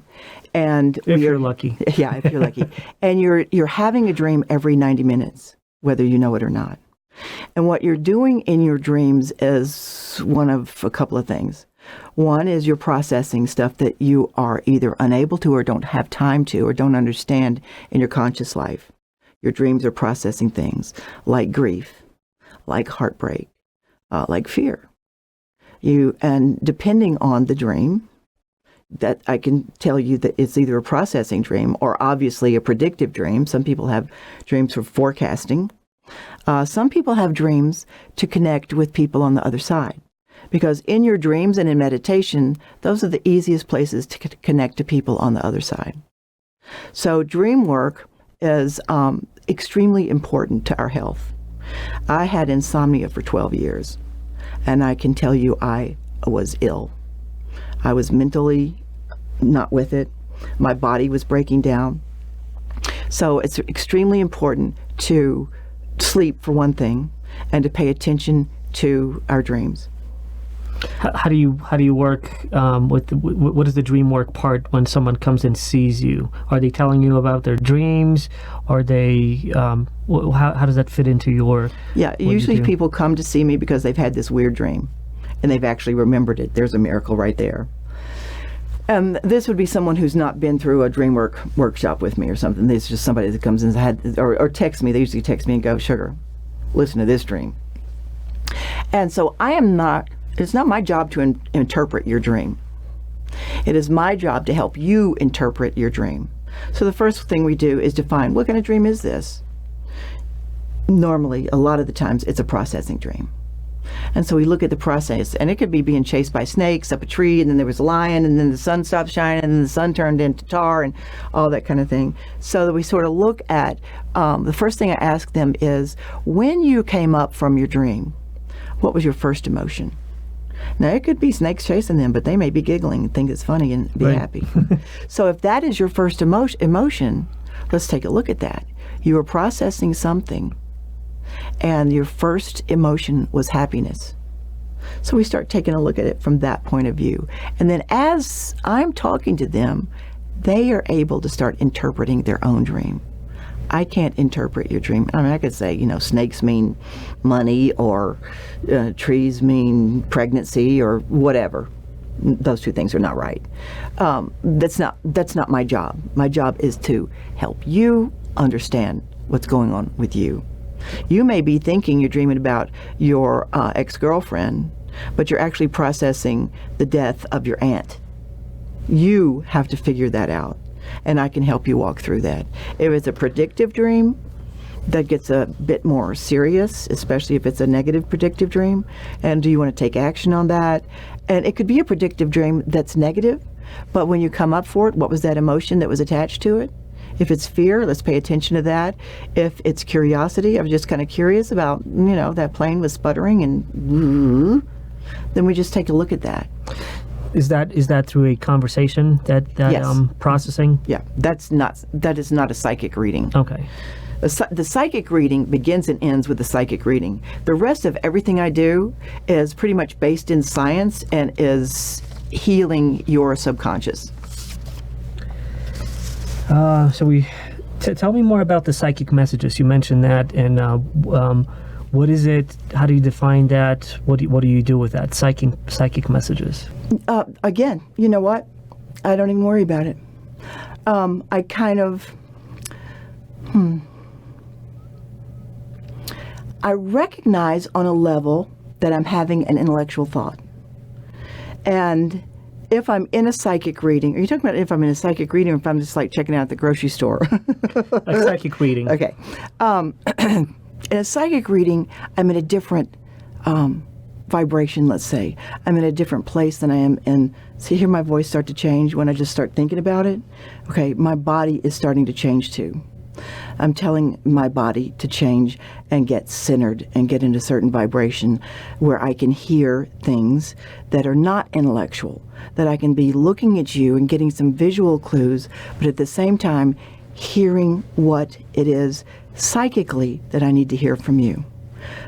[SPEAKER 2] And
[SPEAKER 1] if you're lucky.
[SPEAKER 2] Yeah, if you're lucky. And you're having a dream every 90 minutes, whether you know it or not. And what you're doing in your dreams is one of a couple of things. One is you're processing stuff that you are either unable to or don't have time to or don't understand in your conscious life. Your dreams are processing things like grief, like heartbreak, like fear. And depending on the dream, that I can tell you that it's either a processing dream or obviously a predictive dream. Some people have dreams for forecasting. Some people have dreams to connect with people on the other side. Because in your dreams and in meditation, those are the easiest places to connect to people on the other side. So dream work is extremely important to our health. I had insomnia for 12 years, and I can tell you I was ill. I was mentally not with it. My body was breaking down. So it's extremely important to sleep, for one thing, and to pay attention to our dreams.
[SPEAKER 1] How do you work with what is the dream work part when someone comes and sees you? Are they telling you about their dreams? Are they how does that fit into your?
[SPEAKER 2] Yeah, usually people come to see me because they've had this weird dream, and they've actually remembered it. There's a miracle right there. And this would be someone who's not been through a dream workshop with me or something. This is just somebody that comes in or texts me. They usually text me and go, "Sugar, listen to this dream." And so it's not my job to interpret your dream. It is my job to help you interpret your dream. So the first thing we do is define, what kind of dream is this? Normally, a lot of the times, it's a processing dream. And so we look at the process, and it could be being chased by snakes up a tree, and then there was a lion, and then the sun stopped shining, and then the sun turned into tar, and all that kind of thing. So that we sort of look at, the first thing I ask them is, when you came up from your dream, what was your first emotion? Now, it could be snakes chasing them, but they may be giggling and think it's funny and be happy. So if that is your first emotion, let's take a look at that. You were processing something, and your first emotion was happiness. So we start taking a look at it from that point of view. And then as I'm talking to them, they are able to start interpreting their own dream. I can't interpret your dream. I mean, I could say, snakes mean money, or trees mean pregnancy, or whatever. Those two things are not right. That's not my job. My job is to help you understand what's going on with you. You may be thinking you're dreaming about your ex-girlfriend, but you're actually processing the death of your aunt. You have to figure that out, and I can help you walk through that. If it's a predictive dream, that gets a bit more serious, especially if it's a negative predictive dream. And do you want to take action on that? And it could be a predictive dream that's negative, but when you come up for it, what was that emotion that was attached to it? If it's fear, let's pay attention to that. If it's curiosity, I was just kind of curious about, that plane was sputtering, and then we just take a look at that.
[SPEAKER 1] Is that through a conversation that
[SPEAKER 2] Yes.
[SPEAKER 1] Processing?
[SPEAKER 2] Yeah, that is not a psychic reading.
[SPEAKER 1] Okay.
[SPEAKER 2] The psychic reading begins and ends with the psychic reading. The rest of everything I do is pretty much based in science and is healing your subconscious.
[SPEAKER 1] Tell me more about the psychic messages. You mentioned that, and what is it? How do you define that? What do you do with that? Psychic messages.
[SPEAKER 2] Again, you know what? I don't even worry about it. I kind of... I recognize on a level that I'm having an intellectual thought. And if I'm in a psychic reading, are you talking about if I'm in a psychic reading or if I'm just like checking out at the grocery store?
[SPEAKER 1] A psychic reading.
[SPEAKER 2] Okay. In a psychic reading, I'm in a different vibration, let's say. I'm in a different place than I am in. See, hear my voice start to change when I just start thinking about it? Okay, my body is starting to change too. I'm telling my body to change and get centered and get into certain vibration where I can hear things that are not intellectual, that I can be looking at you and getting some visual clues, but at the same time hearing what it is psychically that I need to hear from you.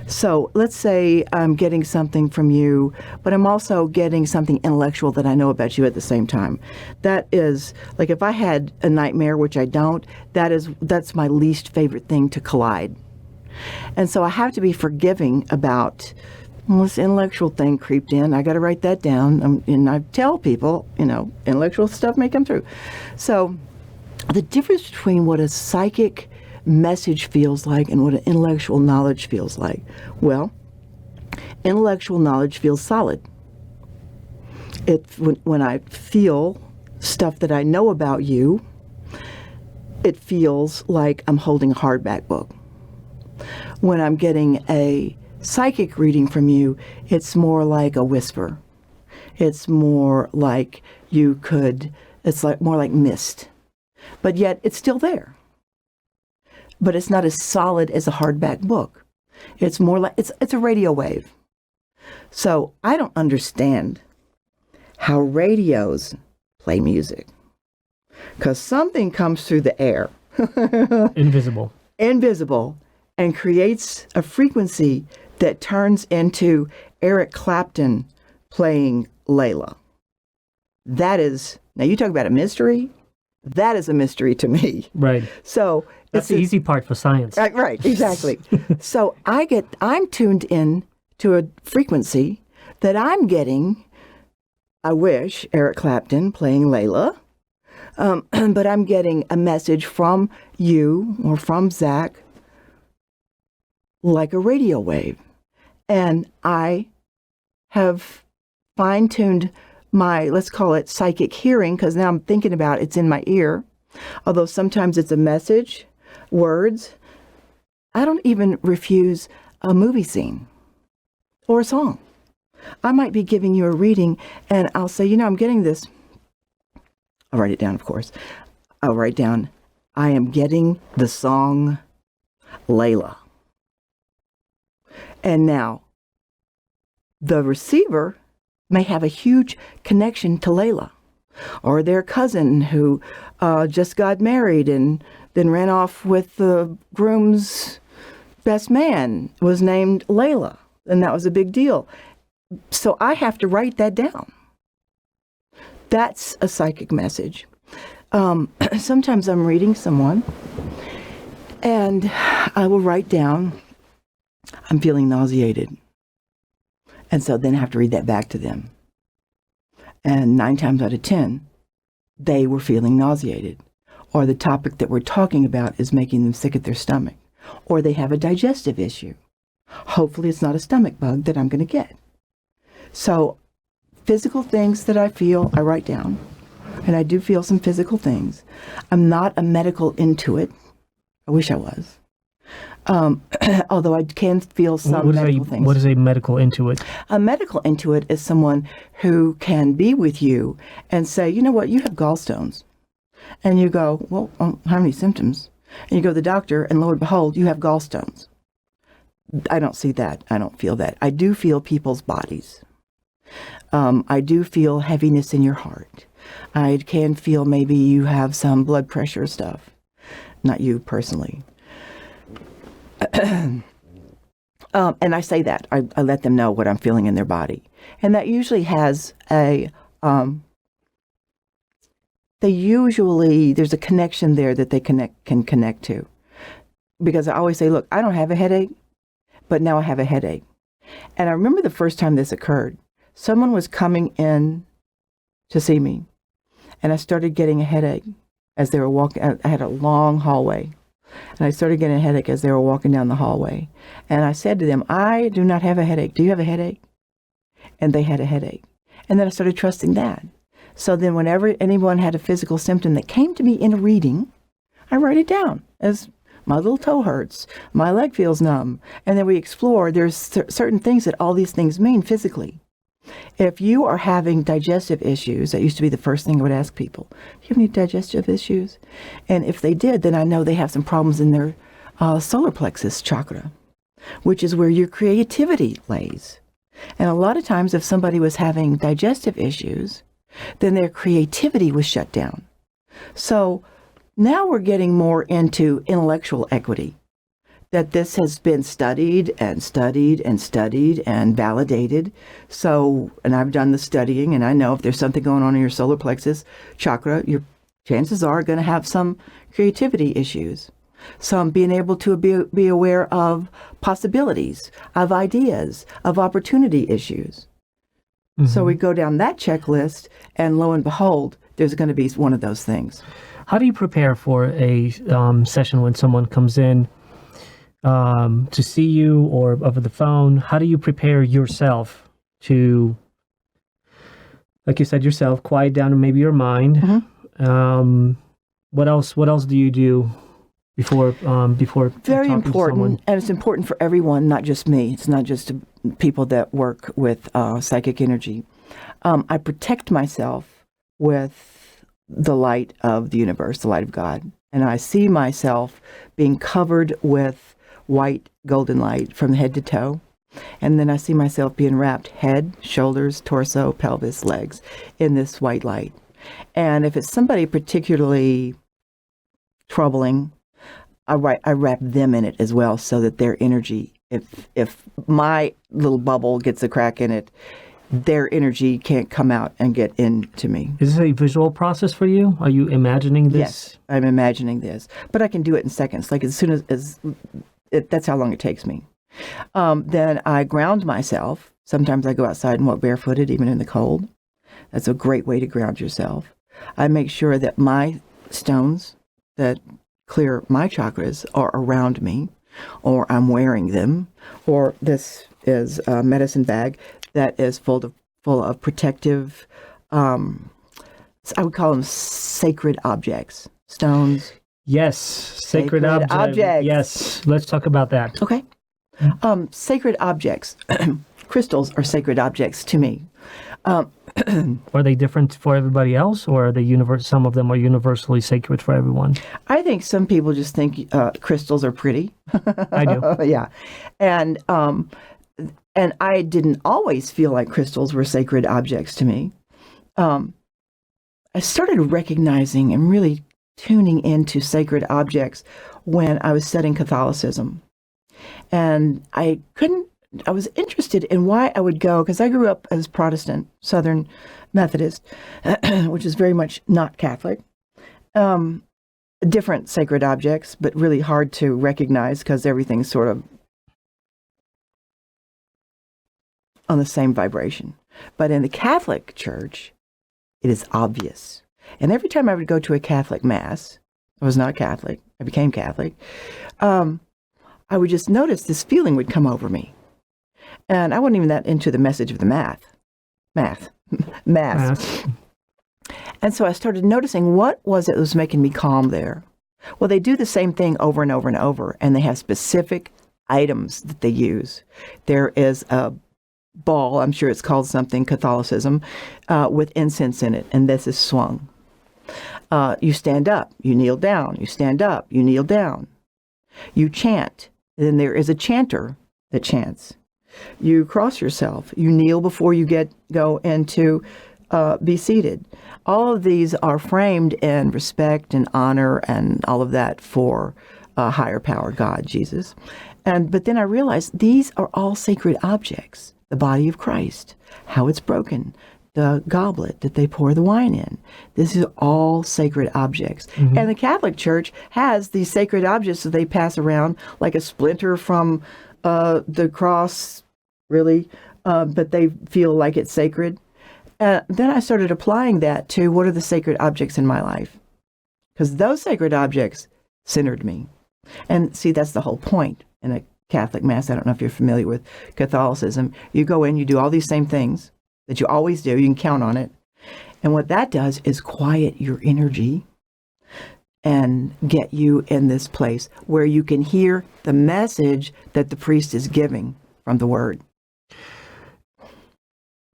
[SPEAKER 2] So let's say I'm getting something from you, but I'm also getting something intellectual that I know about you at the same time. That is, like if I had a nightmare, which I don't, that's my least favorite thing to collide. And so I have to be forgiving about, well, this intellectual thing creeped in. I got to write that down. And I tell people, intellectual stuff may come through. So the difference between what a psychic message feels like and what an intellectual knowledge feels like. Well, intellectual knowledge feels solid. When I feel stuff that I know about you, it feels like I'm holding a hardback book. When I'm getting a psychic reading from you, it's more like a whisper. It's more like it's like more like mist. But yet it's still there. But it's not as solid as a hardback book. It's more like, it's a radio wave. So I don't understand how radios play music. Because something comes through the air.
[SPEAKER 1] Invisible,
[SPEAKER 2] and creates a frequency that turns into Eric Clapton playing Layla. That is, now you talk about a mystery. That is a mystery to me.
[SPEAKER 1] right?
[SPEAKER 2] So
[SPEAKER 1] That's the easy part for science.
[SPEAKER 2] Right, exactly. So I'm tuned in to a frequency that I'm getting, I wish, Eric Clapton playing Layla, but I'm getting a message from you or from Zach like a radio wave. And I have fine-tuned my, let's call it psychic hearing, because now I'm thinking about it's in my ear, although sometimes it's a message, words. I don't even refuse a movie scene or a song. I might be giving you a reading and I'll say, I'm getting this. I'll write it down, of course. I'll write down, I am getting the song Layla. And now the receiver may have a huge connection to Layla, or their cousin who just got married and then ran off with the groom's best man, was named Layla, and that was a big deal. So I have to write that down. That's a psychic message. Sometimes I'm reading someone, and I will write down, I'm feeling nauseated. And so then I have to read that back to them. And 9 times out of 10, they were feeling nauseated, or the topic that we're talking about is making them sick at their stomach, or they have a digestive issue. Hopefully it's not a stomach bug that I'm going to get. So physical things that I feel, I write down. And I do feel some physical things. I'm not a medical intuit. I wish I was. Although I can feel some medical things.
[SPEAKER 1] What is a medical intuit?
[SPEAKER 2] A medical intuit is someone who can be with you and say, you know what, you have gallstones. And you go, well, how many symptoms? And you go to the doctor, and lo and behold, you have gallstones. I don't see that. I don't feel that. I do feel people's bodies. I do feel heaviness in your heart. I can feel maybe you have some blood pressure stuff. Not you personally. And I say that. I let them know what I'm feeling in their body. And that usually has there's a connection there that they can connect to. Because I always say, look, I don't have a headache, but now I have a headache. And I remember the first time this occurred. Someone was coming in to see me, and I started getting a headache as they were walking. I had a long hallway, and I started getting a headache as they were walking down the hallway. And I said to them, I do not have a headache. Do you have a headache? And they had a headache. And then I started trusting that. So then whenever anyone had a physical symptom that came to me in a reading, I write it down as my little toe hurts, my leg feels numb. And then we explore, there's certain things that all these things mean physically. If you are having digestive issues, that used to be the first thing I would ask people, do you have any digestive issues? And if they did, then I know they have some problems in their solar plexus chakra, which is where your creativity lays. And a lot of times if somebody was having digestive issues, then their creativity was shut down. So now we're getting more into intellectual equity, that this has been studied and studied and studied and validated. So, and I've done the studying, and I know if there's something going on in your solar plexus chakra, your chances are going to have some creativity issues. Some being able to be aware of possibilities, of ideas, of opportunity issues. Mm-hmm. So we go down that checklist, and lo and behold, there's going to be one of those things.
[SPEAKER 1] How do you prepare for a session when someone comes in to see you or over the phone? How do you prepare yourself to, like you said yourself, quiet down maybe your mind? Mm-hmm. What else do you do before
[SPEAKER 2] very important, and it's important for everyone, not just me. It's not just people that work with psychic energy. I protect myself with the light of the universe, the light of God, and I see myself being covered with white golden light from head to toe. And then I see myself being wrapped head, shoulders, torso, pelvis, legs in this white light. And if it's somebody particularly troubling, I wrap them in it as well, so that their energy, if my little bubble gets a crack in it, their energy can't come out and get into me.
[SPEAKER 1] Is this a visual process for you? Are you imagining this?
[SPEAKER 2] Yes, I'm imagining this. But I can do it in seconds, like as soon as that's how long it takes me. Then I ground myself. Sometimes I go outside and walk barefooted, even in the cold. That's a great way to ground yourself. I make sure that my stones that clear my chakras are around me, or I'm wearing them, or this is a medicine bag that is full of protective, I would call them sacred objects, stones.
[SPEAKER 1] Yes, sacred objects. Yes, let's talk about that.
[SPEAKER 2] Okay. Sacred objects. Crystals are sacred objects to me.
[SPEAKER 1] Are they different for everybody else, or are they some of them are universally sacred for everyone?
[SPEAKER 2] I think some people just think crystals are pretty.
[SPEAKER 1] I do.
[SPEAKER 2] Yeah. And I didn't always feel like crystals were sacred objects to me. I started recognizing and really tuning into sacred objects when I was studying Catholicism. And I was interested in why I would go, because I grew up as Protestant, Southern Methodist, which is very much not Catholic. Different sacred objects, but really hard to recognize because everything's sort of on the same vibration. But in the Catholic Church, It is obvious. And every time I would go to a Catholic Mass, I was not Catholic, I became Catholic, I would just notice this feeling would come over me. And I wasn't even that into the message of the Mass. And so I started noticing what was it that was making me calm there. Well, they do the same thing over and over and over, and they have specific items that they use. There is a ball, I'm sure it's called something, Catholicism, with incense in it, and this is swung. You stand up, you kneel down, you stand up, you kneel down. You chant, then there is a chanter that chants. You cross yourself, you kneel before you go into be seated. All of these are framed in respect and honor and all of that for a higher power, God, Jesus. But then I realized these are all sacred objects. The body of Christ, how it's broken, the goblet that they pour the wine in. This is all sacred objects. Mm-hmm. And the Catholic Church has these sacred objects that they pass around like a splinter from the cross, really, but they feel like it's sacred. Then I started applying that to what are the sacred objects in my life? Because those sacred objects centered me. And see, that's the whole point in a Catholic Mass. I don't know if you're familiar with Catholicism. You go in, you do all these same things that you always do. You can count on it. And what that does is quiet your energy and get you in this place where you can hear the message that the priest is giving from the Word.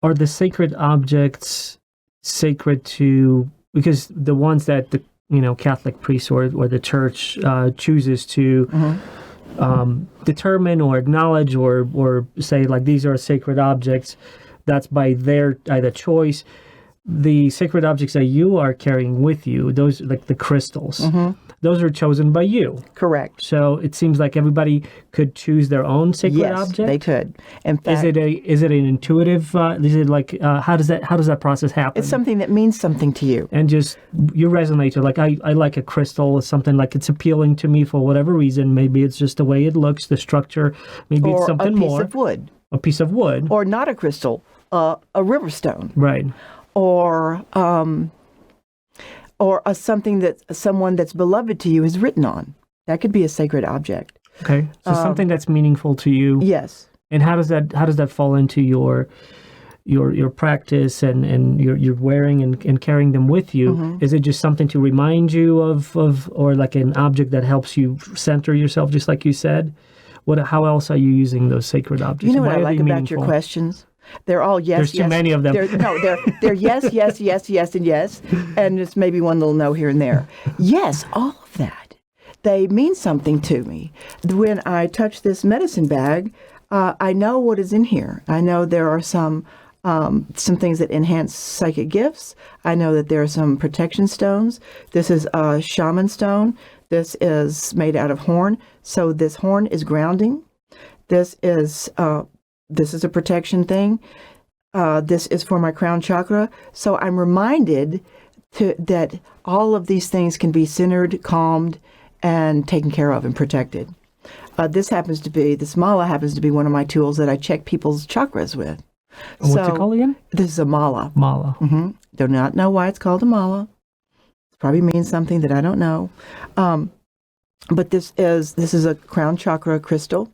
[SPEAKER 1] Are the sacred objects sacred to, because the ones that the Catholic priest or the church chooses to determine or acknowledge or say like these are sacred objects, that's by their either choice. The sacred objects that you are carrying with you, those like the crystals, those are chosen by you.
[SPEAKER 2] Correct.
[SPEAKER 1] So it seems like everybody could choose their own sacred object.
[SPEAKER 2] Yes, they could. In fact,
[SPEAKER 1] is it an intuitive? Is it like how does that process happen?
[SPEAKER 2] It's something that means something to you,
[SPEAKER 1] and just you resonate to like I like a crystal or something, like it's appealing to me for whatever reason. Maybe it's just the way it looks, the structure. Maybe it's something more.
[SPEAKER 2] Or a piece of wood.
[SPEAKER 1] A piece of wood.
[SPEAKER 2] Or not a crystal, a river stone.
[SPEAKER 1] Right.
[SPEAKER 2] Or something that someone that's beloved to you has written on. That could be a sacred object.
[SPEAKER 1] Okay, so something that's meaningful to you.
[SPEAKER 2] Yes.
[SPEAKER 1] And how does that fall into your practice and your wearing and carrying them with you? Mm-hmm. Is it just something to remind you of or like an object that helps you center yourself, just like you said? How else are you using those sacred objects?
[SPEAKER 2] You know what I like about your questions? They're all yes,
[SPEAKER 1] There's
[SPEAKER 2] yes.
[SPEAKER 1] too many of them.
[SPEAKER 2] They're yes, yes, yes, yes, and yes, and just maybe one little no here and there. Yes, all of that. They mean something to me. When I touch this medicine bag, I know what is in here. I know there are some things that enhance psychic gifts. I know that there are some protection stones. This is a shaman stone. This is made out of horn. So this horn is grounding. This is a protection thing. This is for my crown chakra. So I'm reminded that all of these things can be centered, calmed, and taken care of and protected. This mala happens to be one of my tools that I check people's chakras with.
[SPEAKER 1] What's it called again?
[SPEAKER 2] This is a mala.
[SPEAKER 1] Mala.
[SPEAKER 2] Mm-hmm. Do not know why it's called a mala. It probably means something that I don't know. But this is a crown chakra crystal.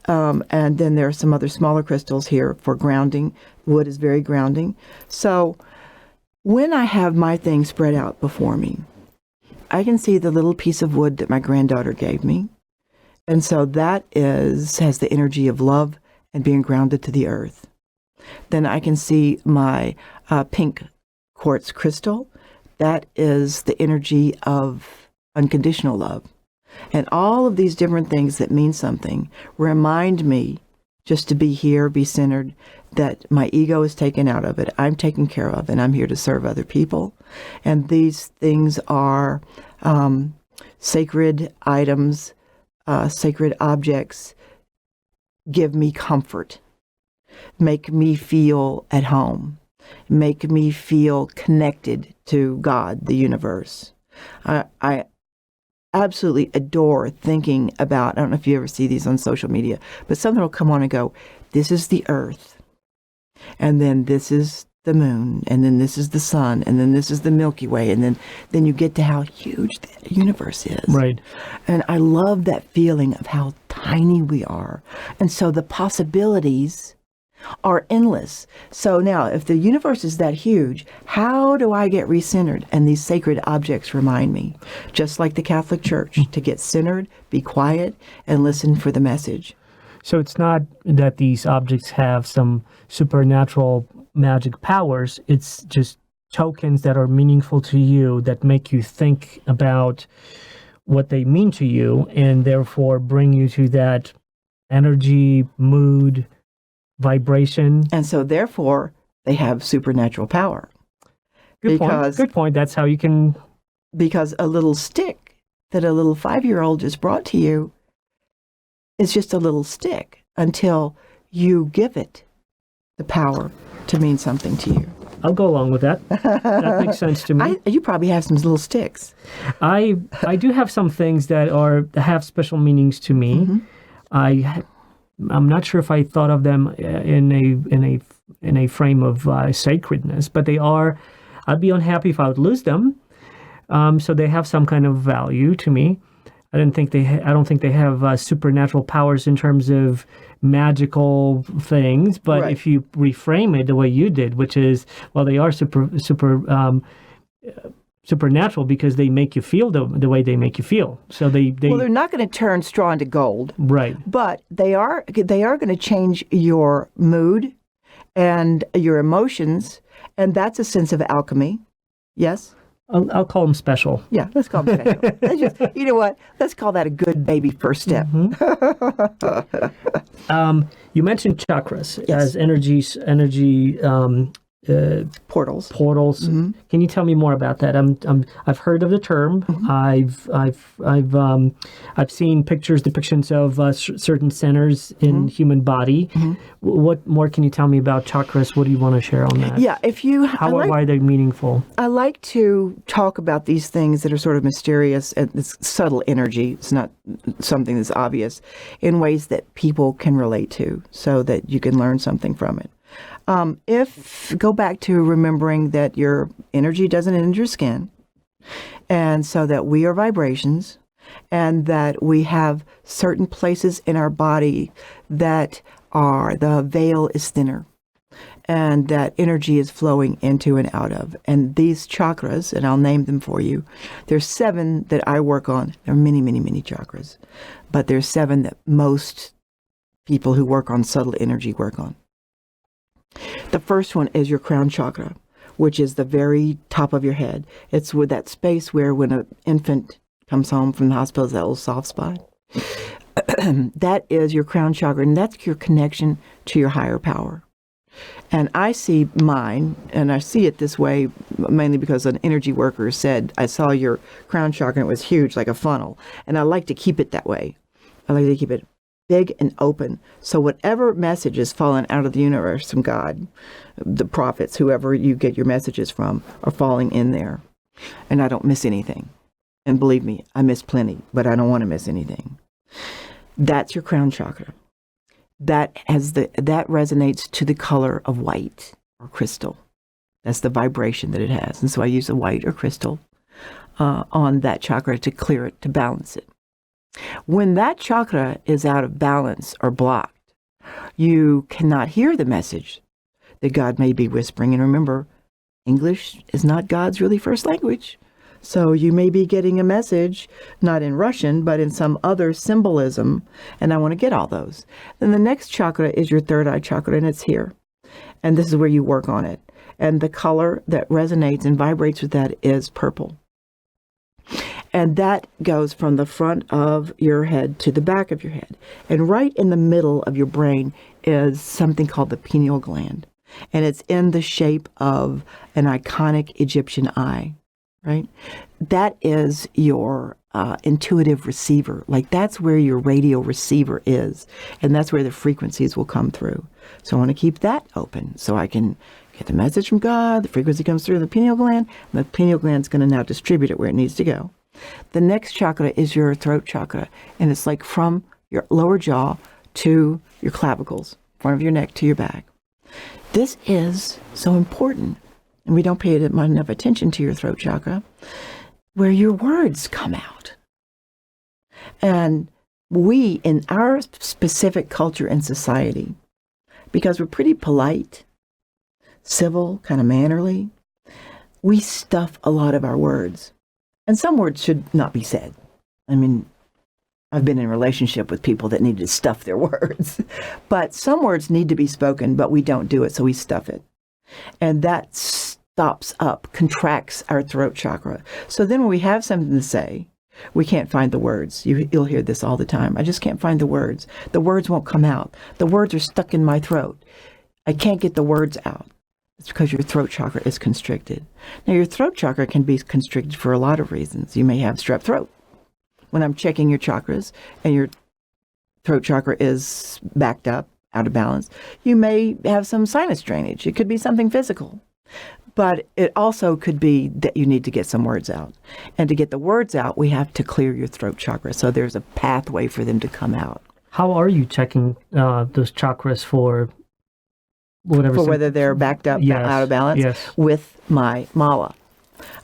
[SPEAKER 2] And then there are some other smaller crystals here for grounding. Wood is very grounding. So when I have my thing spread out before me, I can see the little piece of wood that my granddaughter gave me. And so that has the energy of love and being grounded to the earth. Then I can see my pink quartz crystal. That is the energy of unconditional love. And all of these different things that mean something remind me just to be here, be centered, that my ego is taken out of it. I'm taken care of, and I'm here to serve other people. And these things are sacred items, sacred objects, give me comfort, make me feel at home, make me feel connected to God, the universe. I absolutely adore thinking about, I don't know if you ever see these on social media, but something will come on and go, this is the earth, and then this is the moon, and then this is the sun, and then this is the Milky Way, and then you get to how huge the universe is.
[SPEAKER 1] Right.
[SPEAKER 2] And I love that feeling of how tiny we are. And so the possibilities are endless. So now, if the universe is that huge, how do I get recentered? And these sacred objects remind me, just like the Catholic Church, to get centered, be quiet, and listen for the message.
[SPEAKER 1] So it's not that these objects have some supernatural magic powers. It's just tokens that are meaningful to you, that make you think about what they mean to you, and therefore bring you to that energy, mood, vibration.
[SPEAKER 2] And so therefore, they have supernatural power.
[SPEAKER 1] Good point. That's how you can...
[SPEAKER 2] Because a little stick that a little 5-year-old just brought to you is just a little stick until you give it the power to mean something to you.
[SPEAKER 1] I'll go along with that. That makes sense to me.
[SPEAKER 2] You probably have some little sticks.
[SPEAKER 1] I do have some things that have special meanings to me. Mm-hmm. I'm not sure if I thought of them in a frame of sacredness, but they are. I'd be unhappy if I would lose them. So they have some kind of value to me. I don't think they have supernatural powers in terms of magical things, but
[SPEAKER 2] right.
[SPEAKER 1] If you reframe it the way you did, which is, well, they are supernatural because they make you feel the way they make you feel. So they're
[SPEAKER 2] not going to turn straw into gold,
[SPEAKER 1] right?
[SPEAKER 2] But they are going to change your mood and your emotions, and that's a sense of alchemy. Yes.
[SPEAKER 1] I'll call them special.
[SPEAKER 2] Yeah, let's call them special. You know what? Let's call that a good baby first step.
[SPEAKER 1] Mm-hmm. You mentioned chakras as energy
[SPEAKER 2] portals.
[SPEAKER 1] Mm-hmm. Can you tell me more about that? I've heard of the term. Mm-hmm. I've seen depictions of certain centers in human body. Mm-hmm. What more can you tell me about chakras? What do you want to share on that?
[SPEAKER 2] Yeah,
[SPEAKER 1] why are they meaningful?
[SPEAKER 2] I like to talk about these things that are sort of mysterious and it's subtle energy. It's not something that's obvious, in ways that people can relate to, so that you can learn something from it. Go back to remembering that your energy doesn't end your skin, and so that we are vibrations, and that we have certain places in our body that the veil is thinner, and that energy is flowing into and out of. And these chakras, and I'll name them for you, there's 7 that I work on. There are many, many, many chakras, but there's 7 that most people who work on subtle energy work on. The first one is your crown chakra, which is the very top of your head. It's with that space where when an infant comes home from the hospital, is that little soft spot. That is your crown chakra, and that's your connection to your higher power. And I see mine, and I see it this way mainly because an energy worker said, I saw your crown chakra and it was huge, like a funnel. And I like to keep it that way. I like to keep it big and open. So whatever message is falling out of the universe from God, the prophets, whoever you get your messages from, are falling in there. And I don't miss anything. And believe me, I miss plenty, but I don't want to miss anything. That's your crown chakra. That resonates to the color of white or crystal. That's the vibration that it has. And so I use a white or crystal on that chakra to clear it, to balance it. When that chakra is out of balance or blocked, you cannot hear the message that God may be whispering. And remember, English is not God's really first language. So you may be getting a message, not in Russian, but in some other symbolism, and I want to get all those. Then the next chakra is your third eye chakra, and it's here. And this is where you work on it. And the color that resonates and vibrates with that is purple. And that goes from the front of your head to the back of your head. And right in the middle of your brain is something called the pineal gland. And it's in the shape of an iconic Egyptian eye, right? That is your intuitive receiver. Like that's where your radio receiver is. And that's where the frequencies will come through. So I want to keep that open so I can get the message from God. The frequency comes through the pineal gland. And the pineal gland is going to now distribute it where it needs to go. The next chakra is your throat chakra, and it's like from your lower jaw to your clavicles, front of your neck to your back. This is so important, and we don't pay enough attention to your throat chakra, where your words come out. And we, in our specific culture and society, because we're pretty polite, civil, kind of mannerly, we stuff a lot of our words. And some words should not be said. I mean, I've been in a relationship with people that needed to stuff their words. But some words need to be spoken, but we don't do it, so we stuff it. And that stops up, contracts our throat chakra. So then when we have something to say, we can't find the words. You'll hear this all the time. I just can't find the words. The words won't come out. The words are stuck in my throat. I can't get the words out. It's because your throat chakra is constricted. Now, your throat chakra can be constricted for a lot of reasons. You may have strep throat. When I'm checking your chakras and your throat chakra is backed up, out of balance, you may have some sinus drainage. It could be something physical. But it also could be that you need to get some words out. And to get the words out, we have to clear your throat chakra. So there's a pathway for them to come out.
[SPEAKER 1] How are you checking those chakras for whatever?
[SPEAKER 2] For whether they're backed up,
[SPEAKER 1] yes,
[SPEAKER 2] out of balance?
[SPEAKER 1] Yes.
[SPEAKER 2] With my mala.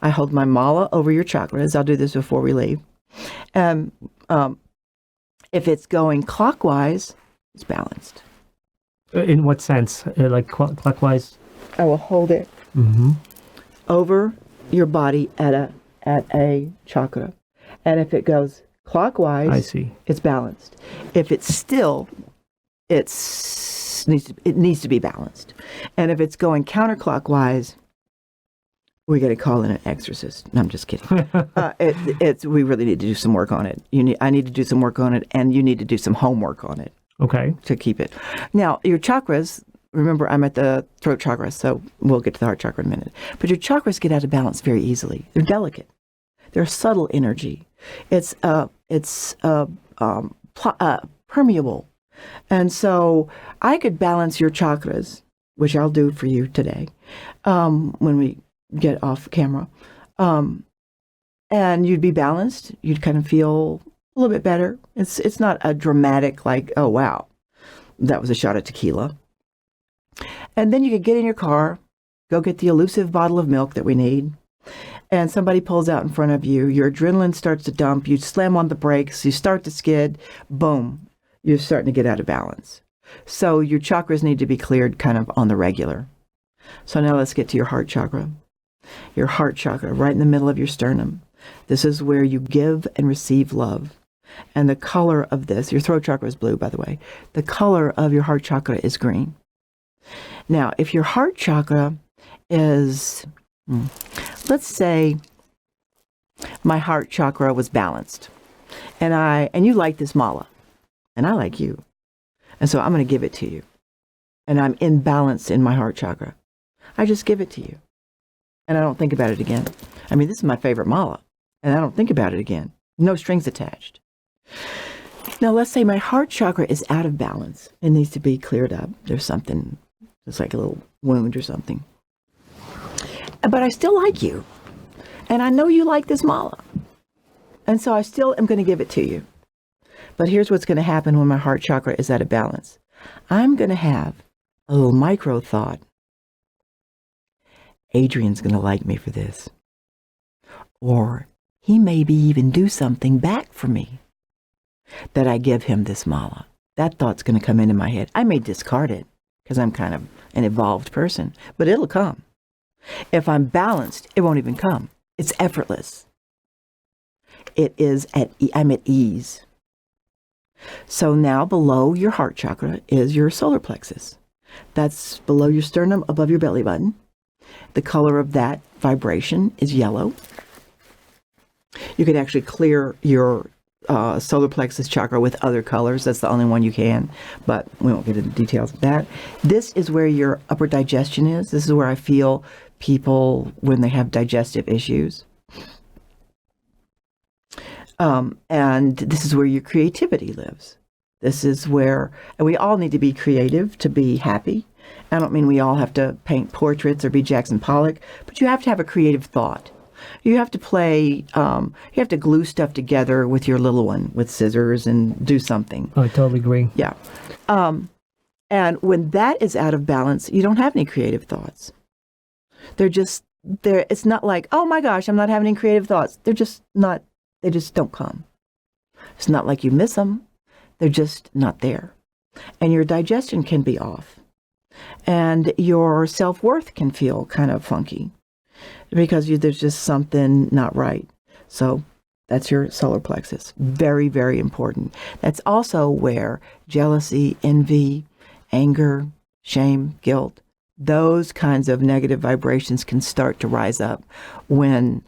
[SPEAKER 2] I hold my mala over your chakras. I'll do this before we leave. If it's going clockwise, it's balanced.
[SPEAKER 1] In what sense? Like clockwise?
[SPEAKER 2] I will hold it over your body at a chakra, and if it goes clockwise,
[SPEAKER 1] I see,
[SPEAKER 2] it's balanced. If it's still, it needs to be balanced, and if it's going counterclockwise, we're going to call in an exorcist. No, I'm just kidding. We really need to do some work on it. I need to do some work on it, and you need to do some homework on it.
[SPEAKER 1] Okay.
[SPEAKER 2] To keep it. Now, your chakras. Remember, I'm at the throat chakra, so we'll get to the heart chakra in a minute. But your chakras get out of balance very easily. They're delicate. They're subtle energy. It's permeable. And so I could balance your chakras, which I'll do for you today, when we get off camera. And you'd be balanced. You'd kind of feel a little bit better. It's not a dramatic, like, oh, wow, that was a shot of tequila. And then you could get in your car, go get the elusive bottle of milk that we need, and somebody pulls out in front of you. Your adrenaline starts to dump. You slam on the brakes. You start to skid. Boom. You're starting to get out of balance. So your chakras need to be cleared kind of on the regular. So now let's get to your heart chakra. Your heart chakra, right in the middle of your sternum. This is where you give and receive love. And the color of this, your throat chakra is blue, by the way. The color of your heart chakra is green. Now, if your heart chakra is, let's say my heart chakra was balanced, and you like this mala, and I like you, and so I'm going to give it to you, and I'm in balance in my heart chakra. I just give it to you, and I don't think about it again. I mean, this is my favorite mala, and I don't think about it again. No strings attached. Now, let's say my heart chakra is out of balance. It needs to be cleared up. There's something. It's like a little wound or something. But I still like you. And I know you like this mala. And so I still am going to give it to you. But here's what's going to happen when my heart chakra is out of balance. I'm going to have a little micro thought. Adrian's going to like me for this. Or he maybe even do something back for me that I give him this mala. That thought's going to come into my head. I may discard it, because I'm kind of an evolved person, but it'll come. If I'm balanced, it won't even come. It's effortless. I'm at ease. So now below your heart chakra is your solar plexus. That's below your sternum, above your belly button. The color of that vibration is yellow. You could actually clear your solar plexus chakra with other colors. That's the only one you can, but we won't get into details of that. This is where your upper digestion is. This is where I feel people when they have digestive issues. And this is where your creativity lives. This is where, and we all need to be creative to be happy. I don't mean we all have to paint portraits or be Jackson Pollock, but you have to have a creative thought. You have to play, you have to glue stuff together with your little one with scissors and do something.
[SPEAKER 1] I totally agree.
[SPEAKER 2] Yeah. And when that is out of balance, you don't have any creative thoughts. They're just there. It's not like, oh my gosh, I'm not having any creative thoughts. They're just not, they just don't come. It's not like you miss them. They're just not there. And your digestion can be off. And your self-worth can feel kind of funky because there's just something not right. So that's your solar plexus. Very, very important. That's also where jealousy, envy, anger, shame, guilt, those kinds of negative vibrations can start to rise up when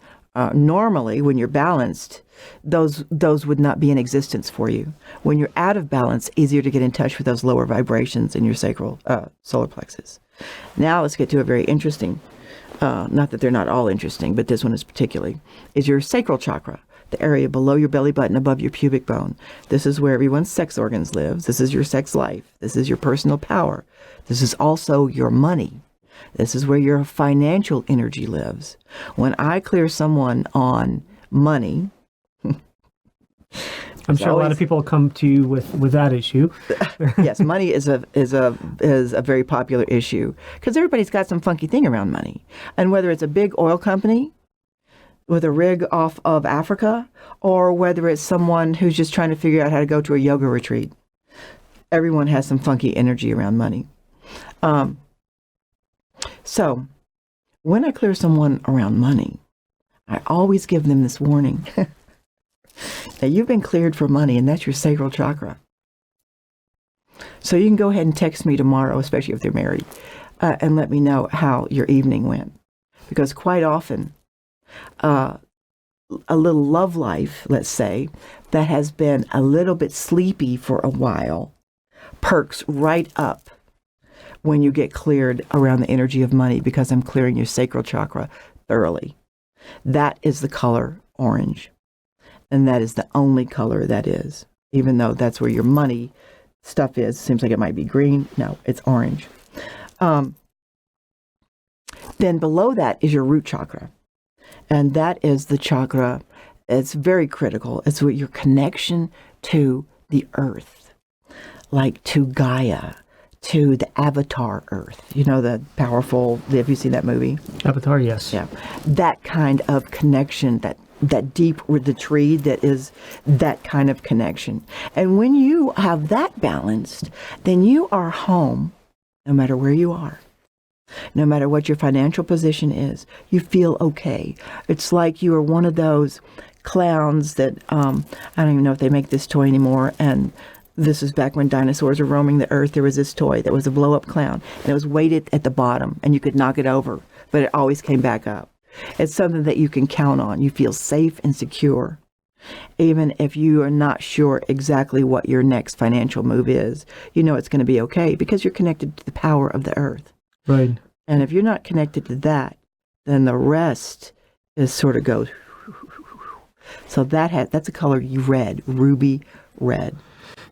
[SPEAKER 2] normally when you're balanced, those would not be in existence for you. When you're out of balance, easier to get in touch with those lower vibrations in your sacral solar plexus. Now let's get to a very interesting, not that they're not all interesting, but this one is particularly, is your sacral chakra, the area below your belly button above your pubic bone. This is where everyone's sex organs lives. This is your sex life. This is your personal power. This is also your money. This is where your financial energy lives. When I clear someone on money,
[SPEAKER 1] I'm sure a lot of people come to you with that issue.
[SPEAKER 2] Yes, money is a very popular issue because everybody's got some funky thing around money. And whether it's a big oil company with a rig off of Africa, or whether it's someone who's just trying to figure out how to go to a yoga retreat, everyone has some funky energy around money. So when I clear someone around money, I always give them this warning. Now, you've been cleared for money, and that's your sacral chakra. So you can go ahead and text me tomorrow, especially if they're married, and let me know how your evening went. Because quite often, a little love life, let's say, that has been a little bit sleepy for a while, perks right up when you get cleared around the energy of money, because I'm clearing your sacral chakra thoroughly. That is the color orange. And that is the only color that is, even though that's where your money stuff is. Seems like it might be green. No, it's orange. Then below that is your root chakra. And that is the chakra, it's very critical. It's what your connection to the earth, like to Gaia, to the Avatar Earth. You know, the powerful, have you seen that movie?
[SPEAKER 1] Avatar, yes.
[SPEAKER 2] Yeah. That kind of connection, that deep with the tree, that is that kind of connection. And when you have that balanced, then you are home no matter where you are. No matter what your financial position is, you feel okay. It's like you are one of those clowns that, I don't even know if they make this toy anymore, and this is back when dinosaurs were roaming the earth. There was this toy that was a blow-up clown, and it was weighted at the bottom, and you could knock it over, but it always came back up. It's something that you can count on. You feel safe and secure. Even if you are not sure exactly what your next financial move is, you know it's going to be okay because you're connected to the power of the earth.
[SPEAKER 1] Right.
[SPEAKER 2] And if you're not connected to that, then the rest is sort of goes. So that's a color red, ruby red.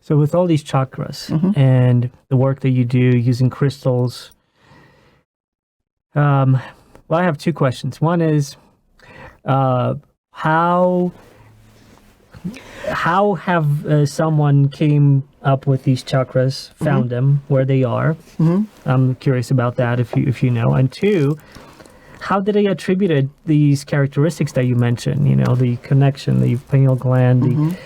[SPEAKER 1] So with all these chakras and the work that you do using crystals, well, I have two questions. One is, how have someone came up with these chakras, found them where they are? I'm curious about that, if you know. And two, how did they attributed these characteristics that you mentioned? You know, the connection, the pineal gland,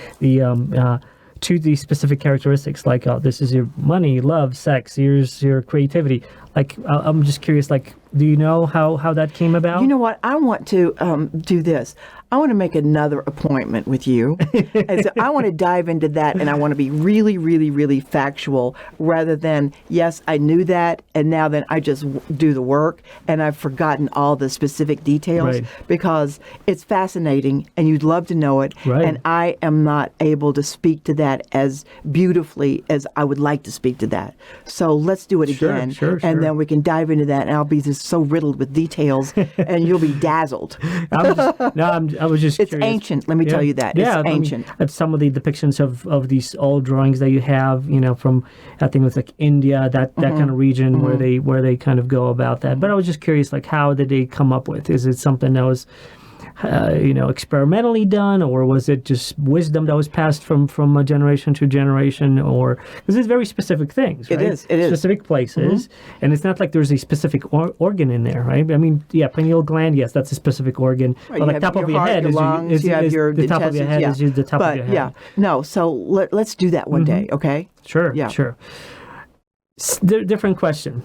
[SPEAKER 1] to these specific characteristics, like this is your money, love, sex, here's your creativity. Like, I'm just curious, like, do you know how that came about?
[SPEAKER 2] You know what? I want to do this. I want to make another appointment with you. And so I want to dive into that, and I want to be really, really, really factual rather than, yes, I knew that, and now then I just do the work, and I've forgotten all the specific details because it's fascinating, and you'd love to know it, and I am not able to speak to that as beautifully as I would like to speak to that. So let's do it again, and then we can dive into that, and I'll be just so riddled with details, and you'll be dazzled.
[SPEAKER 1] I was just
[SPEAKER 2] it's
[SPEAKER 1] curious.
[SPEAKER 2] Ancient. Let me tell you that. It's ancient.
[SPEAKER 1] It's some of the depictions of these old drawings that you have, you know, from, I think it was like India, that kind of region where they kind of go about that. But I was just curious, like, how did they come up with? Is it something that was, experimentally done, or was it just wisdom that was passed from a generation to generation? Or because it's very specific things, right?
[SPEAKER 2] It is
[SPEAKER 1] specific places, and it's not like there's a specific organ in there, right? I mean, pineal gland, yes, that's a specific organ.
[SPEAKER 2] Right,
[SPEAKER 1] but like top of your head
[SPEAKER 2] your lungs,
[SPEAKER 1] is
[SPEAKER 2] you have your
[SPEAKER 1] the top of your head is the top of your head.
[SPEAKER 2] Yeah, no. So let's do that one day, okay?
[SPEAKER 1] Sure,
[SPEAKER 2] Yeah.
[SPEAKER 1] sure. Different question.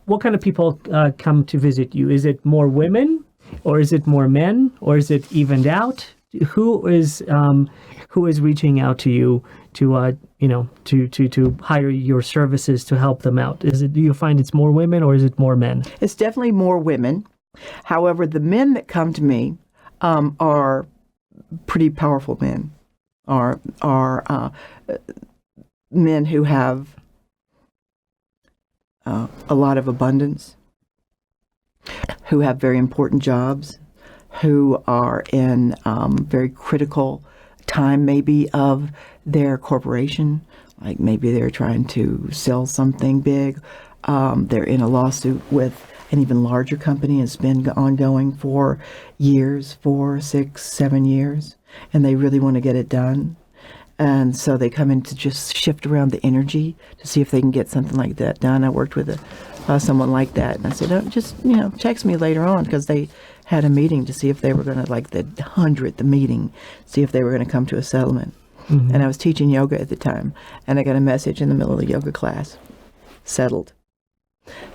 [SPEAKER 1] What kind of people come to visit you? Is it more women, or is it more men, or is it evened out? Who is reaching out to you to hire your services to help them out? Do you find it's more women, or is it more men?
[SPEAKER 2] It's definitely more women. However, the men that come to me are pretty powerful men. Are men who have a lot of abundance, who have very important jobs, who are in very critical time maybe of their corporation, like maybe they're trying to sell something big. They're in a lawsuit with an even larger company. It's been ongoing for years, 4, 6, 7 years, and they really want to get it done. And so they come in to just shift around the energy to see if they can get something like that done. I worked with someone like that, and I said, oh, just text me later on, because they had a meeting to see if they were going to, like the 100th meeting, see if they were going to come to a settlement. Mm-hmm. And I was teaching yoga at the time, and I got a message in the middle of the yoga class, settled.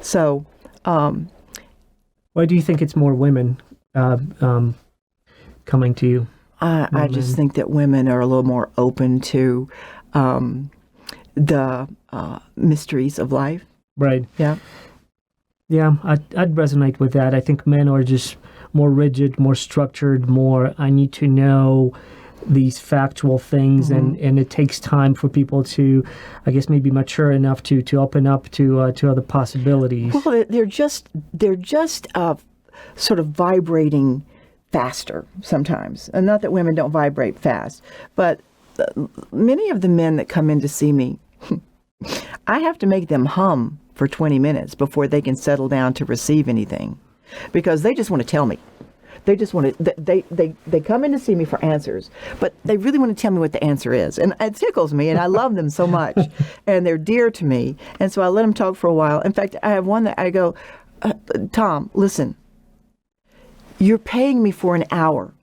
[SPEAKER 2] So,
[SPEAKER 1] why do you think it's more women coming to you?
[SPEAKER 2] I just think that women are a little more open to the mysteries of life.
[SPEAKER 1] Right.
[SPEAKER 2] Yeah.
[SPEAKER 1] Yeah, I'd resonate with that. I think men are just more rigid, more structured, more, I need to know these factual things, and it takes time for people to, I guess, maybe mature enough to open up to other possibilities.
[SPEAKER 2] Well, they're just sort of vibrating faster sometimes. And not that women don't vibrate fast, but many of the men that come in to see me, I have to make them hum for 20 minutes before they can settle down to receive anything, because they just want to tell me. They just want to, they come in to see me for answers, but they really want to tell me what the answer is. And it tickles me, and I love them so much, and they're dear to me. And so I let them talk for a while. In fact, I have one that I go, Tom, listen, you're paying me for an hour.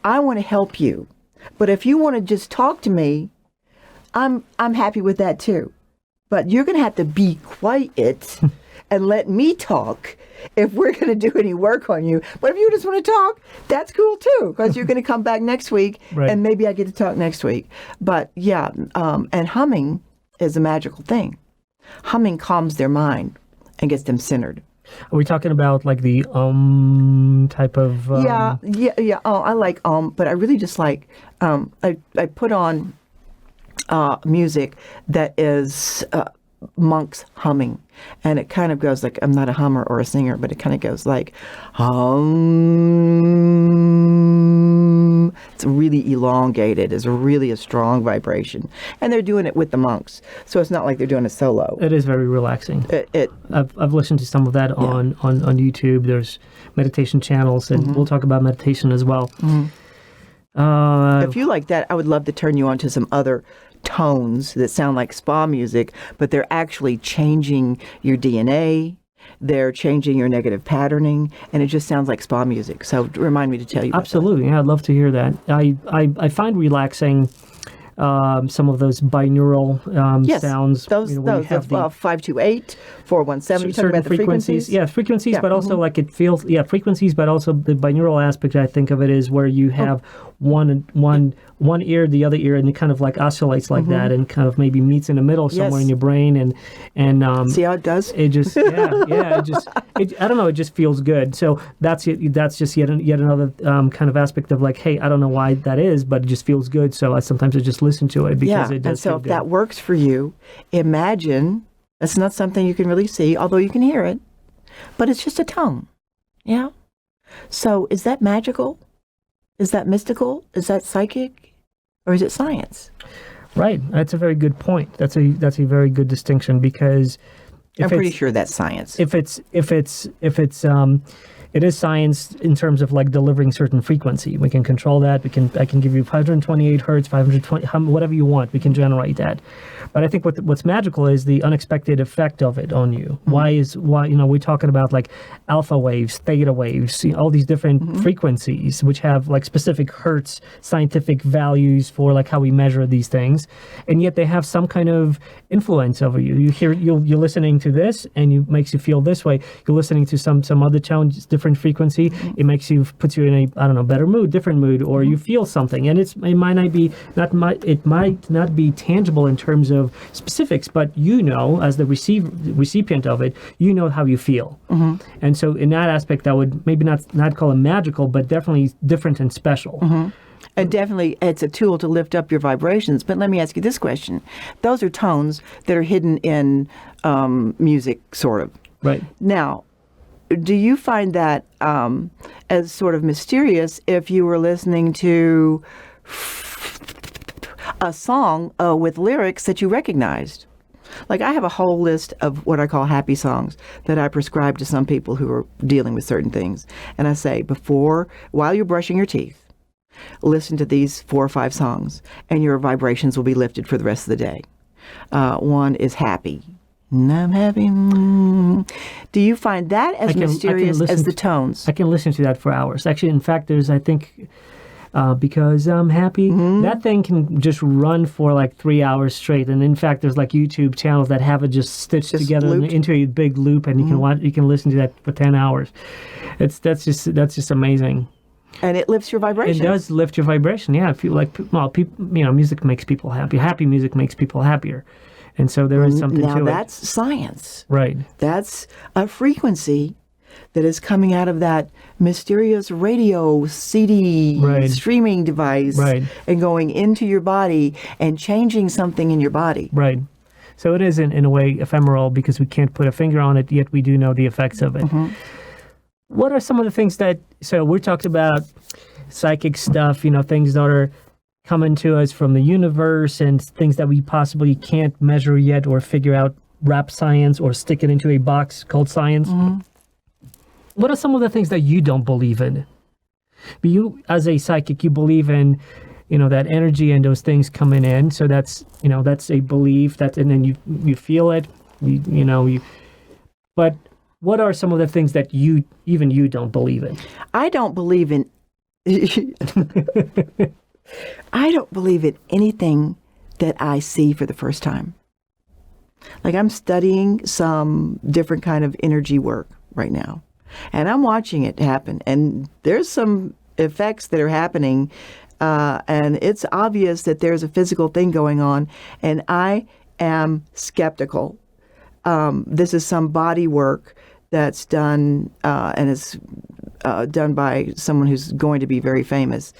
[SPEAKER 2] I want to help you. But if you want to just talk to me, I'm happy with that too. But you're going to have to be quiet and let me talk if we're going to do any work on you. But if you just want to talk, that's cool too, because you're going to come back next week, right, and maybe I get to talk next week. But yeah, and humming is a magical thing. Humming calms their mind and gets them centered.
[SPEAKER 1] Are we talking about like the type of?
[SPEAKER 2] Yeah. Oh, I like but I really just like I put on music that is monks humming, and it kind of goes like, I'm not a hummer or a singer, but it kind of goes like hum. It's really elongated. It's really a strong vibration, and they're doing it with the monks, so it's not like they're doing a solo.
[SPEAKER 1] It is very relaxing. I've listened to some of that on YouTube. There's meditation channels, and we'll talk about meditation as well.
[SPEAKER 2] If you like that, I would love to turn you on to some other tones that sound like spa music, but they're actually changing your DNA. They're changing your negative patterning, and it just sounds like spa music. So remind me to tell you about
[SPEAKER 1] Absolutely. Yeah, I'd love to hear that. I find relaxing some of those binaural sounds.
[SPEAKER 2] Those 528, 417. You're talking about the frequencies?
[SPEAKER 1] Yeah, frequencies, but also like it feels, frequencies, but also the binaural aspect, I think of it, is where you have one ear, the other ear, and it kind of like oscillates like that, and kind of maybe meets in the middle somewhere in your brain, and
[SPEAKER 2] see how it does?
[SPEAKER 1] It just I don't know, it just feels good. So that's just yet another kind of aspect of like, hey, I don't know why that is, but it just feels good. So I sometimes just listen to it because it does.
[SPEAKER 2] And so
[SPEAKER 1] feel
[SPEAKER 2] if
[SPEAKER 1] good.
[SPEAKER 2] that works for you, imagine it's not something you can really see, although you can hear it, but it's just a tone. Yeah. So is that magical? Is that mystical? Is that psychic? Or is it science?
[SPEAKER 1] Right. That's a very good point. That's a very good distinction, because
[SPEAKER 2] I'm pretty sure that's science.
[SPEAKER 1] If it's it is science in terms of like delivering certain frequency. We can control that. I can give you 528 hertz, 520, whatever you want. We can generate that. But I think what's magical is the unexpected effect of it on you.
[SPEAKER 2] Mm-hmm.
[SPEAKER 1] Why we're talking about like alpha waves, theta waves, all these different
[SPEAKER 2] Mm-hmm.
[SPEAKER 1] frequencies which have like specific hertz scientific values for like how we measure these things, and yet they have some kind of influence over you. You're listening to this, and it makes you feel this way. You're listening to some other tone, different frequency.
[SPEAKER 2] Mm-hmm.
[SPEAKER 1] It puts you in a better mood, different mood, or you feel something, and it might not be tangible in terms of specifics, but as the recipient of it, how you feel.
[SPEAKER 2] Mm-hmm.
[SPEAKER 1] And so in that aspect, I would maybe not call it magical, but definitely different and special.
[SPEAKER 2] Mm-hmm. And definitely, it's a tool to lift up your vibrations. But let me ask you this question. Those are tones that are hidden in music, sort of.
[SPEAKER 1] Right.
[SPEAKER 2] Now, do you find that as sort of mysterious if you were listening to a song with lyrics that you recognized? Like, I have a whole list of what I call happy songs that I prescribe to some people who are dealing with certain things. And I say, while you're brushing your teeth, listen to these 4 or 5 songs, and your vibrations will be lifted for the rest of the day. One is happy. I'm happy. Do you find that as mysterious as the tones?
[SPEAKER 1] I can listen to that for hours. Actually, in fact, because I'm happy, that thing can just run for like 3 hours straight. And in fact, there's like YouTube channels that have it just stitched together into a big loop, and you can listen to that for 10 hours. That's just amazing.
[SPEAKER 2] And it lifts your vibration.
[SPEAKER 1] It does lift your vibration. Yeah, if you like, music makes people happy. Happy music makes people happier, and so there is something to it.
[SPEAKER 2] Now that's science,
[SPEAKER 1] right?
[SPEAKER 2] That's a frequency that is coming out of that mysterious radio CD streaming device, and going into your body and changing something in your body.
[SPEAKER 1] Right. So it is in a way ephemeral because we can't put a finger on it, yet we do know the effects of it. Mm-hmm. What are some of the things so we're talking about psychic stuff, things that are coming to us from the universe and things that we possibly can't measure yet or figure out, wrap science or stick it into a box called science. Mm-hmm. What are some of the things that you don't believe in? You, as a psychic, you believe in, that energy and those things coming in. So that's a belief and then you feel it, but what are some of the things that you don't believe in?
[SPEAKER 2] I don't believe in I don't believe in anything that I see for the first time. Like, I'm studying some different kind of energy work right now, and I'm watching it happen, and there's some effects that are happening, and it's obvious that there's a physical thing going on, and I am skeptical. This is some body work that's done, and it's done by someone who's going to be very famous.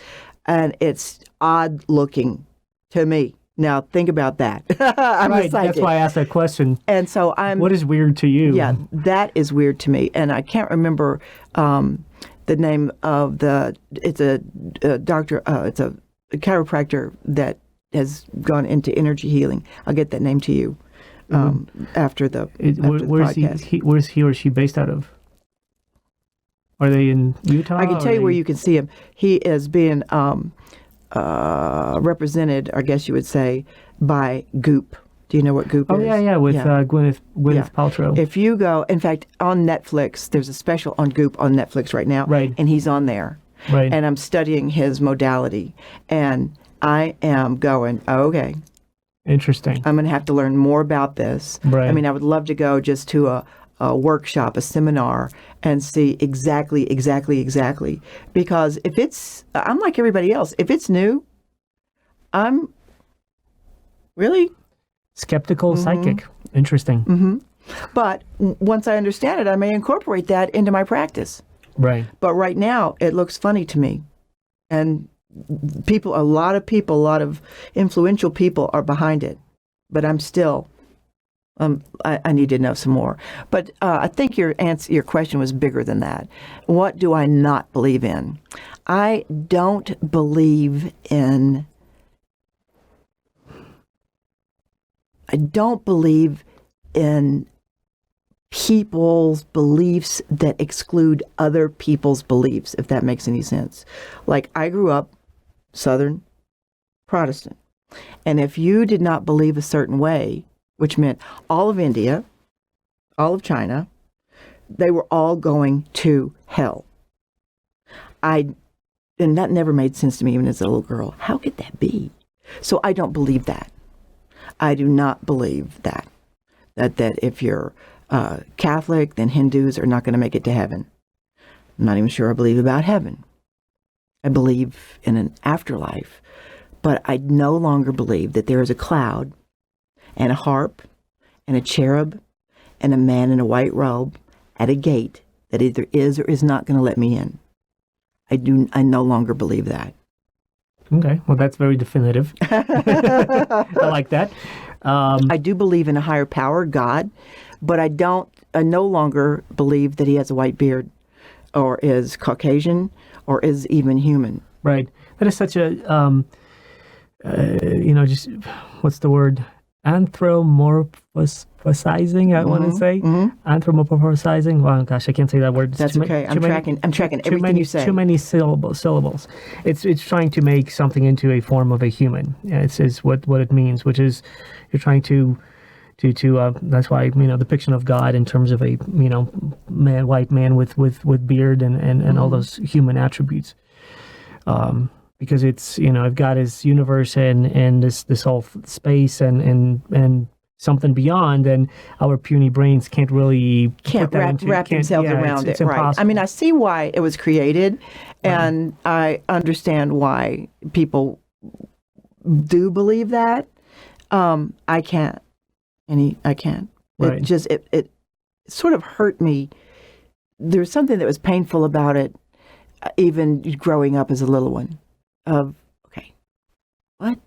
[SPEAKER 2] And it's odd looking to me. Now, think about that. I'm a psychic.
[SPEAKER 1] That's why I asked that question.
[SPEAKER 2] And so
[SPEAKER 1] what is weird to you?
[SPEAKER 2] Yeah, that is weird to me. And I can't remember the name of it's a doctor, it's a chiropractor that has gone into energy healing. I'll get that name to you. After the podcast.
[SPEAKER 1] Where's he or she based out of? Are they in Utah?
[SPEAKER 2] I can tell you where you can see him. He is being represented, I guess you would say, by Goop. Do you know what Goop is?
[SPEAKER 1] Oh, yeah, with Gwyneth Paltrow.
[SPEAKER 2] If you go, in fact, on Netflix, there's a special on Goop on Netflix right now, and he's on there.
[SPEAKER 1] Right.
[SPEAKER 2] And I'm studying his modality, and I am going, okay.
[SPEAKER 1] Interesting.
[SPEAKER 2] I'm going to have to learn more about this.
[SPEAKER 1] Right.
[SPEAKER 2] I mean, I would love to go just to a workshop, a seminar, and see exactly. Because I'm like everybody else. If it's new, I'm really
[SPEAKER 1] skeptical, psychic. Interesting.
[SPEAKER 2] Mm-hmm. But once I understand it, I may incorporate that into my practice.
[SPEAKER 1] Right.
[SPEAKER 2] But right now, it looks funny to me. And a lot of influential people are behind it, but I'm still, I need to know some more. But I think your question was bigger than that. What do I not believe in? I don't believe in people's beliefs that exclude other people's beliefs, if that makes any sense. Like, I grew up Southern Protestant. And if you did not believe a certain way, which meant all of India, all of China, they were all going to hell. And that never made sense to me even as a little girl. How could that be? So I don't believe that. I do not believe that if you're Catholic, then Hindus are not going to make it to heaven. I'm not even sure I believe about heaven. I believe in an afterlife, but I no longer believe that there is a cloud and a harp and a cherub and a man in a white robe at a gate that either is or is not going to let me in. I no longer believe that.
[SPEAKER 1] Okay, well, that's very definitive. I like that.
[SPEAKER 2] I do believe in a higher power, God, but I no longer believe that he has a white beard or is Caucasian or is even human.
[SPEAKER 1] Right. That is such a, just, what's the word? Anthropomorphizing, I want to say. Mm-hmm. Anthropomorphizing. Well, gosh, I can't say that word.
[SPEAKER 2] That's okay. I'm tracking everything you say.
[SPEAKER 1] Too many syllables. It's trying to make something into a form of a human. It's what it means, which is you're trying to that's why, the depiction of God in terms of a, white man with beard and all those human attributes. Because it's, if God is universe and this whole space and something beyond, then our puny brains can't wrap
[SPEAKER 2] themselves around
[SPEAKER 1] it's
[SPEAKER 2] it. Right.
[SPEAKER 1] Impossible.
[SPEAKER 2] I mean, I see why it was created, and I understand why people do believe that. I can't. I can't.
[SPEAKER 1] Right.
[SPEAKER 2] It sort of hurt me. There's something that was painful about it, even growing up as a little one. Okay, what?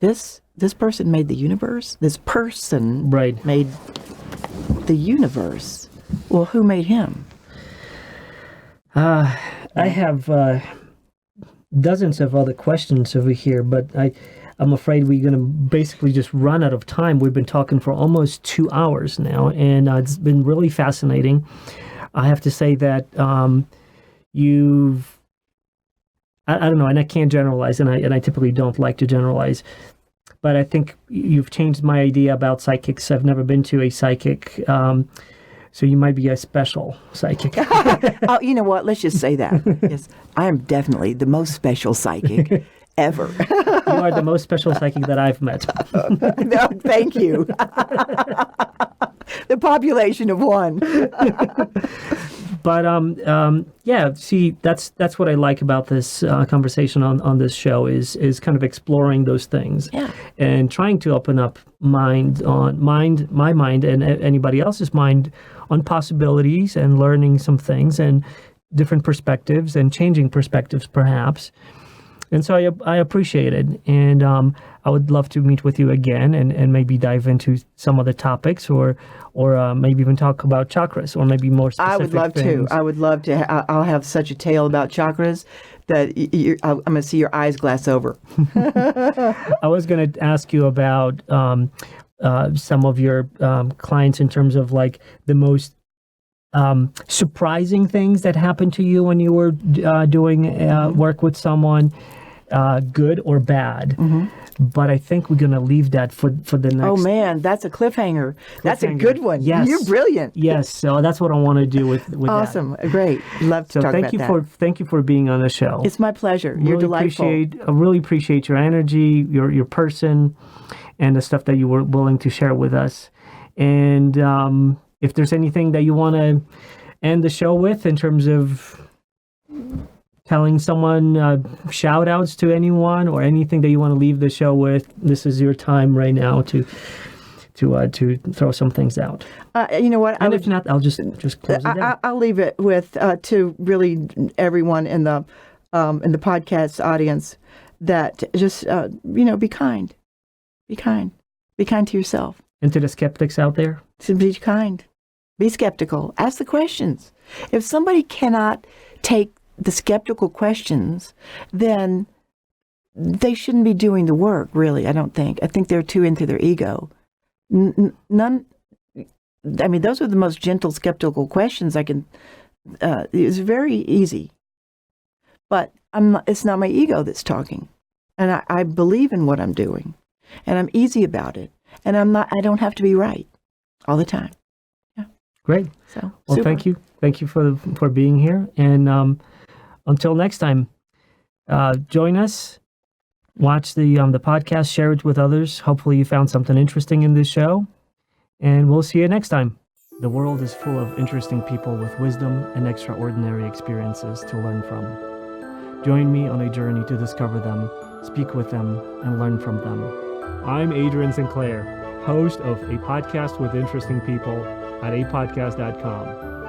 [SPEAKER 2] This person made the universe? This person made the universe. Well, who made him?
[SPEAKER 1] I have dozens of other questions over here, but I'm afraid we're going to basically just run out of time. We've been talking for almost 2 hours now, and it's been really fascinating. I have to say that I don't know, and I can't generalize, and I typically don't like to generalize, but I think you've changed my idea about psychics. I've never been to a psychic, so you might be a special psychic.
[SPEAKER 2] Oh, you know what? Let's just say that. Yes, I am definitely the most special psychic ever.
[SPEAKER 1] You are the most special psychic that I've met.
[SPEAKER 2] No, thank you. The population of one.
[SPEAKER 1] But see, that's what I like about this conversation on this show is kind of exploring those things, and trying to open up my mind and anybody else's mind on possibilities and learning some things and different perspectives and changing perspectives perhaps. And so I appreciate it, and I would love to meet with you again and maybe dive into some other topics or maybe even talk about chakras or maybe more specific
[SPEAKER 2] I would love
[SPEAKER 1] things.
[SPEAKER 2] to. I would love to. I'll have such a tale about chakras that I'm going to see your eyes glass over.
[SPEAKER 1] I was going to ask you about some of your clients in terms of like the most surprising things that happened to you when you were doing work with someone, good or bad. Mm-hmm. But I think we're going to leave that for the next.
[SPEAKER 2] Oh man, that's a cliffhanger. That's a good one.
[SPEAKER 1] Yes,
[SPEAKER 2] you're brilliant.
[SPEAKER 1] Yes, so that's what I want to do with
[SPEAKER 2] awesome.
[SPEAKER 1] That.
[SPEAKER 2] Great, love to talk about that.
[SPEAKER 1] Thank you for being on the show.
[SPEAKER 2] It's my pleasure. You're delightful.
[SPEAKER 1] I really appreciate your energy, your person, and the stuff that you were willing to share with us. And if there's anything that you want to end the show with in terms of telling someone shout outs to anyone or anything that you want to leave the show with, this is your time right now to throw some things out.
[SPEAKER 2] You know what?
[SPEAKER 1] If not, I'll just close it down.
[SPEAKER 2] I'll leave it with to really everyone in the podcast audience that just be kind, be kind to yourself,
[SPEAKER 1] and to the skeptics out there.
[SPEAKER 2] To be kind, be skeptical, ask the questions. If somebody cannot take the skeptical questions, then they shouldn't be doing the work, really, I don't think. I think they're too into their ego. I mean, those are the most gentle, skeptical questions I can. It's very easy, but it's not my ego that's talking, and I believe in what I'm doing, and I'm easy about it, and I don't have to be right all the time. Yeah.
[SPEAKER 1] Great.
[SPEAKER 2] So,
[SPEAKER 1] well,
[SPEAKER 2] super.
[SPEAKER 1] thank you for being here, and until next time, join us. Watch the podcast, share it with others. Hopefully you found something interesting in this show, and we'll see you next time. The world is full of interesting people with wisdom and extraordinary experiences to learn from. Join me on a journey to discover them, speak with them, and learn from them. I'm Adrian Sinclair, host of A Podcast with Interesting People at apodcast.com.